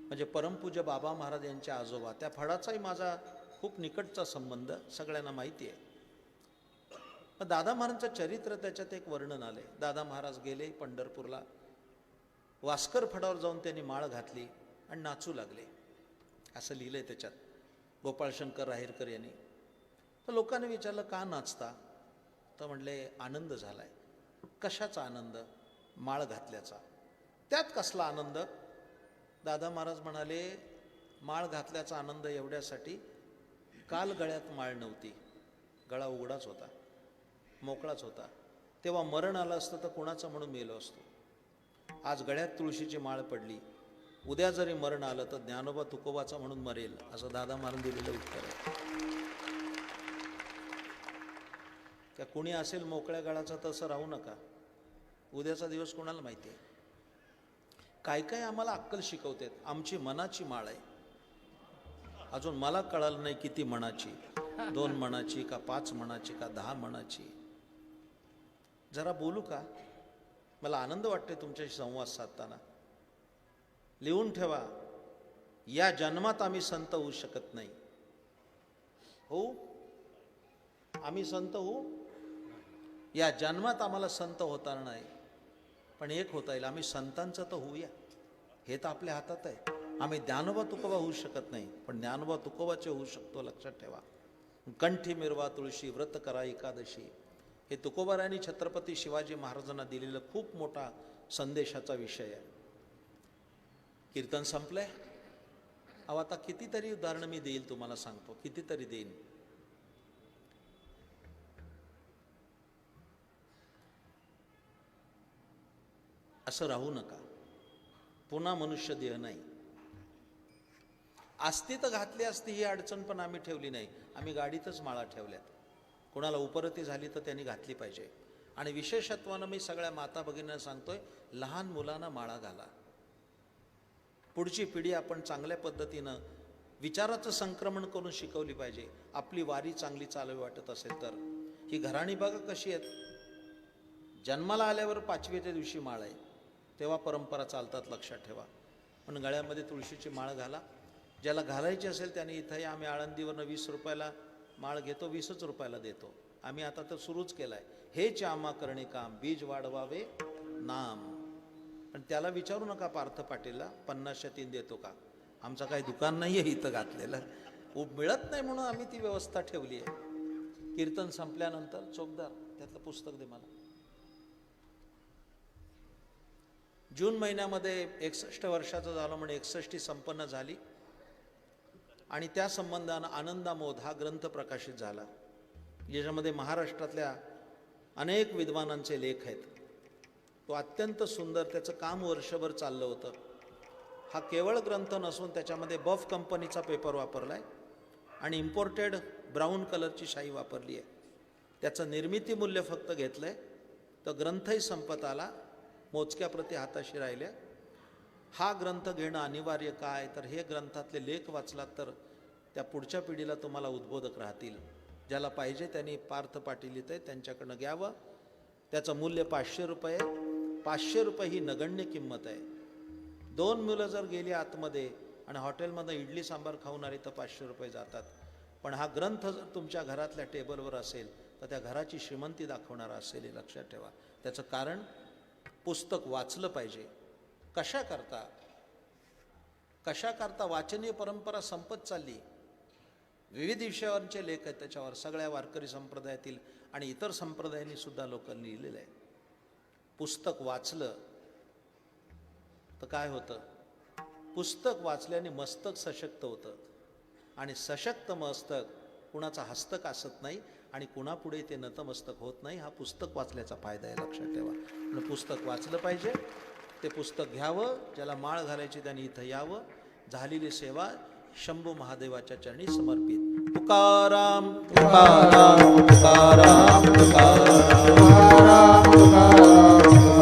म्हणजे परमपूज्य बाबा महाराज यांचे आजोबा. त्या फळाचाही माझा खूप निकटचा संबंध सगळ्यांना माहिती आहे. दादा महाराजांचं चरित्र त्याच्यात एक वर्णन आले. दादा महाराज गेले पंढरपूरला. वास्कर फडावर जाऊन त्यांनी माळ घातली आणि नाचू लागले, असं लिहिलंय त्याच्यात गोपाळशंकर राहेरकर यांनी. तर लोकांनी विचारलं का नाचता, तर म्हणले आनंद झालाय. कशाचा आनंद? माळ घातल्याचा. त्यात कसला आनंद? दादा महाराज म्हणाले, माळ घातल्याचा आनंद एवढ्यासाठी, काल गळ्यात माळ नव्हती, गळा उघडाच होता, मोकळाच होता. तेव्हा मरण आलं असतं तर कुणाचं म्हणून मेलो असतो. आज गळ्यात तुळशीची माळ पडली, उद्या जरी मरण आलं तर ज्ञानोबा तुकोबाचा म्हणून मरेल, असं दादा महाराज दिलेलं उत्तर आहे. त्या कुणी असेल मोकळ्या गळाचा तसं राहू नका, उद्याचा दिवस कोणाला माहिती आहे. काय काय आम्हाला अक्कल शिकवतात. आमची मनाची माळ आहे. अजून मला कळालं नाही किती मनाची, 2 मनाची का 5 मनाची का 10 मनाची. जरा बोलू का? मला आनंद वाटते तुमच्याशी संवाद साधताना. लिहून ठेवा, या जन्मात आम्ही संत होऊ शकत नाही. हो, आम्ही संत होऊ, या जन्मात आम्हाला संत होता नाही, पण एक होता येईल, आम्ही संतांचं तर होऊया. हे तर आपल्या हातात आहे. आम्ही ज्ञानोबा तुकोबा होऊ शकत नाही, पण ज्ञानोबा तुकोबाचे होऊ शकतो, लक्षात ठेवा. कंठी मिरवा तुळशी, व्रत करा एकादशी, हे तुकोबारायांनी छत्रपती शिवाजी महाराजांना दिलेला खूप मोठा संदेशाचा विषय आहे. कीर्तन संपलंय. अहो आता कितीतरी उदाहरणं मी देईल तुम्हाला, सांगतो कितीतरी देईन. असं राहू नका. पुन्हा मनुष्य देह नाही. असती तर घातली असती ही अडचण, पण आम्ही ठेवली नाही. आम्ही गाडीतच माळा ठेवल्यात. कोणाला उपरती झाली तर त्यांनी घातली पाहिजे. आणि विशेषत्वानं मी सगळ्या माता भगिनींना सांगतोय, लहान मुलांना माळा घाला. पुढची पिढी आपण चांगल्या पद्धतीनं विचाराचं संक्रमण करून शिकवली पाहिजे. आपली वारी चांगली चालवी वाटत असेल तर. ही घराणी बघा कशी आहेत. जन्माला आल्यावर 5व्या दिवशी माळ आहे, तेव्हा परंपरा चालतात, लक्षात ठेवा. पण गळ्यामध्ये तुळशीची माळ घाला. ज्याला घालायची असेल त्याने इथं या. आम्ही आळंदीवरनं 20 रुपयाला माळ घेतो, 20च रुपयाला देतो. आम्ही आता तर सुरूच केलं आहे. हेच आम्हा करणे काम, बीज वाढवावे नाम. पण त्याला विचारू नका पार्थ पाटीलला 50च्या 3 देतो का. आमचं काही दुकान नाही आहे इथं घातलेलं, मिळत नाही म्हणून आम्ही ती व्यवस्था ठेवली आहे. कीर्तन संपल्यानंतर चोपदार त्यातलं पुस्तक दे मला. जून महिन्यामध्ये 61 वर्षाचं झालं म्हणजे 61 संपन्न झाली. आणि त्या संबंधानं आनंदामोद हा ग्रंथ प्रकाशित झाला, ज्याच्यामध्ये महाराष्ट्रातल्या अनेक विद्वानांचे लेख आहेत. तो अत्यंत सुंदर, त्याचं काम वर्षभर चाललं होतं. हा केवळ ग्रंथ नसून त्याच्यामध्ये बफ कंपनीचा पेपर वापरला आहे आणि इम्पोर्टेड ब्राऊन कलरची शाई वापरली आहे. त्याचं निर्मिती मूल्य फक्त घेतलं आहे. तर ग्रंथही संपत आला, मोजक्या प्रती हाताशी राहिल्या. हा ग्रंथ घेणं अनिवार्य काय, तर हे ग्रंथातले लेख वाचलात तर त्या पुढच्या पिढीला तुम्हाला उद्बोधक राहतील. ज्याला पाहिजे त्यांनी पार्थ पाटील इथे त्यांच्याकडनं घ्यावं. त्याचं मूल्य 500 रुपये. 500 रुपये ही नगण्य किंमत आहे. 2 मुलं जर गेली आतमध्ये आणि हॉटेलमध्ये इडली सांबार खाऊन आली तर 500 रुपये जातात. पण हा ग्रंथ जर तुमच्या घरातल्या टेबलवर असेल तर त्या घराची श्रीमंती दाखवणारा असेल, हे लक्षात ठेवा. त्याचं कारण पुस्तक वाचलं पाहिजे. कशा करता वाचनीय परंपरा संपत चालली. विविध विषयावरचे लेख आहेत त्याच्यावर, सगळ्या वारकरी संप्रदायातील आणि इतर संप्रदायांनी सुद्धा लोकांनी लिहिलेलं आहे. पुस्तक वाचलं तर काय होतं? पुस्तक वाचल्याने मस्तक सशक्त होतं आणि सशक्त मस्तक कुणाचा हस्तक असत नाही आणि कुणापुढे ते नतमस्तक होत नाही. हा पुस्तक वाचल्याचा फायदा आहे, लक्षात ठेवा. म्हणून पुस्तक वाचलं पाहिजे. ते पुस्तक घ्यावं. ज्याला माळ घालायची त्यांनी इथं यावं. झालेली सेवा शंभू महादेवाच्या चरणी समर्पित. तुकाराम तुकाराम तुकाराम तुकाराम तुकाराम तुकाराम.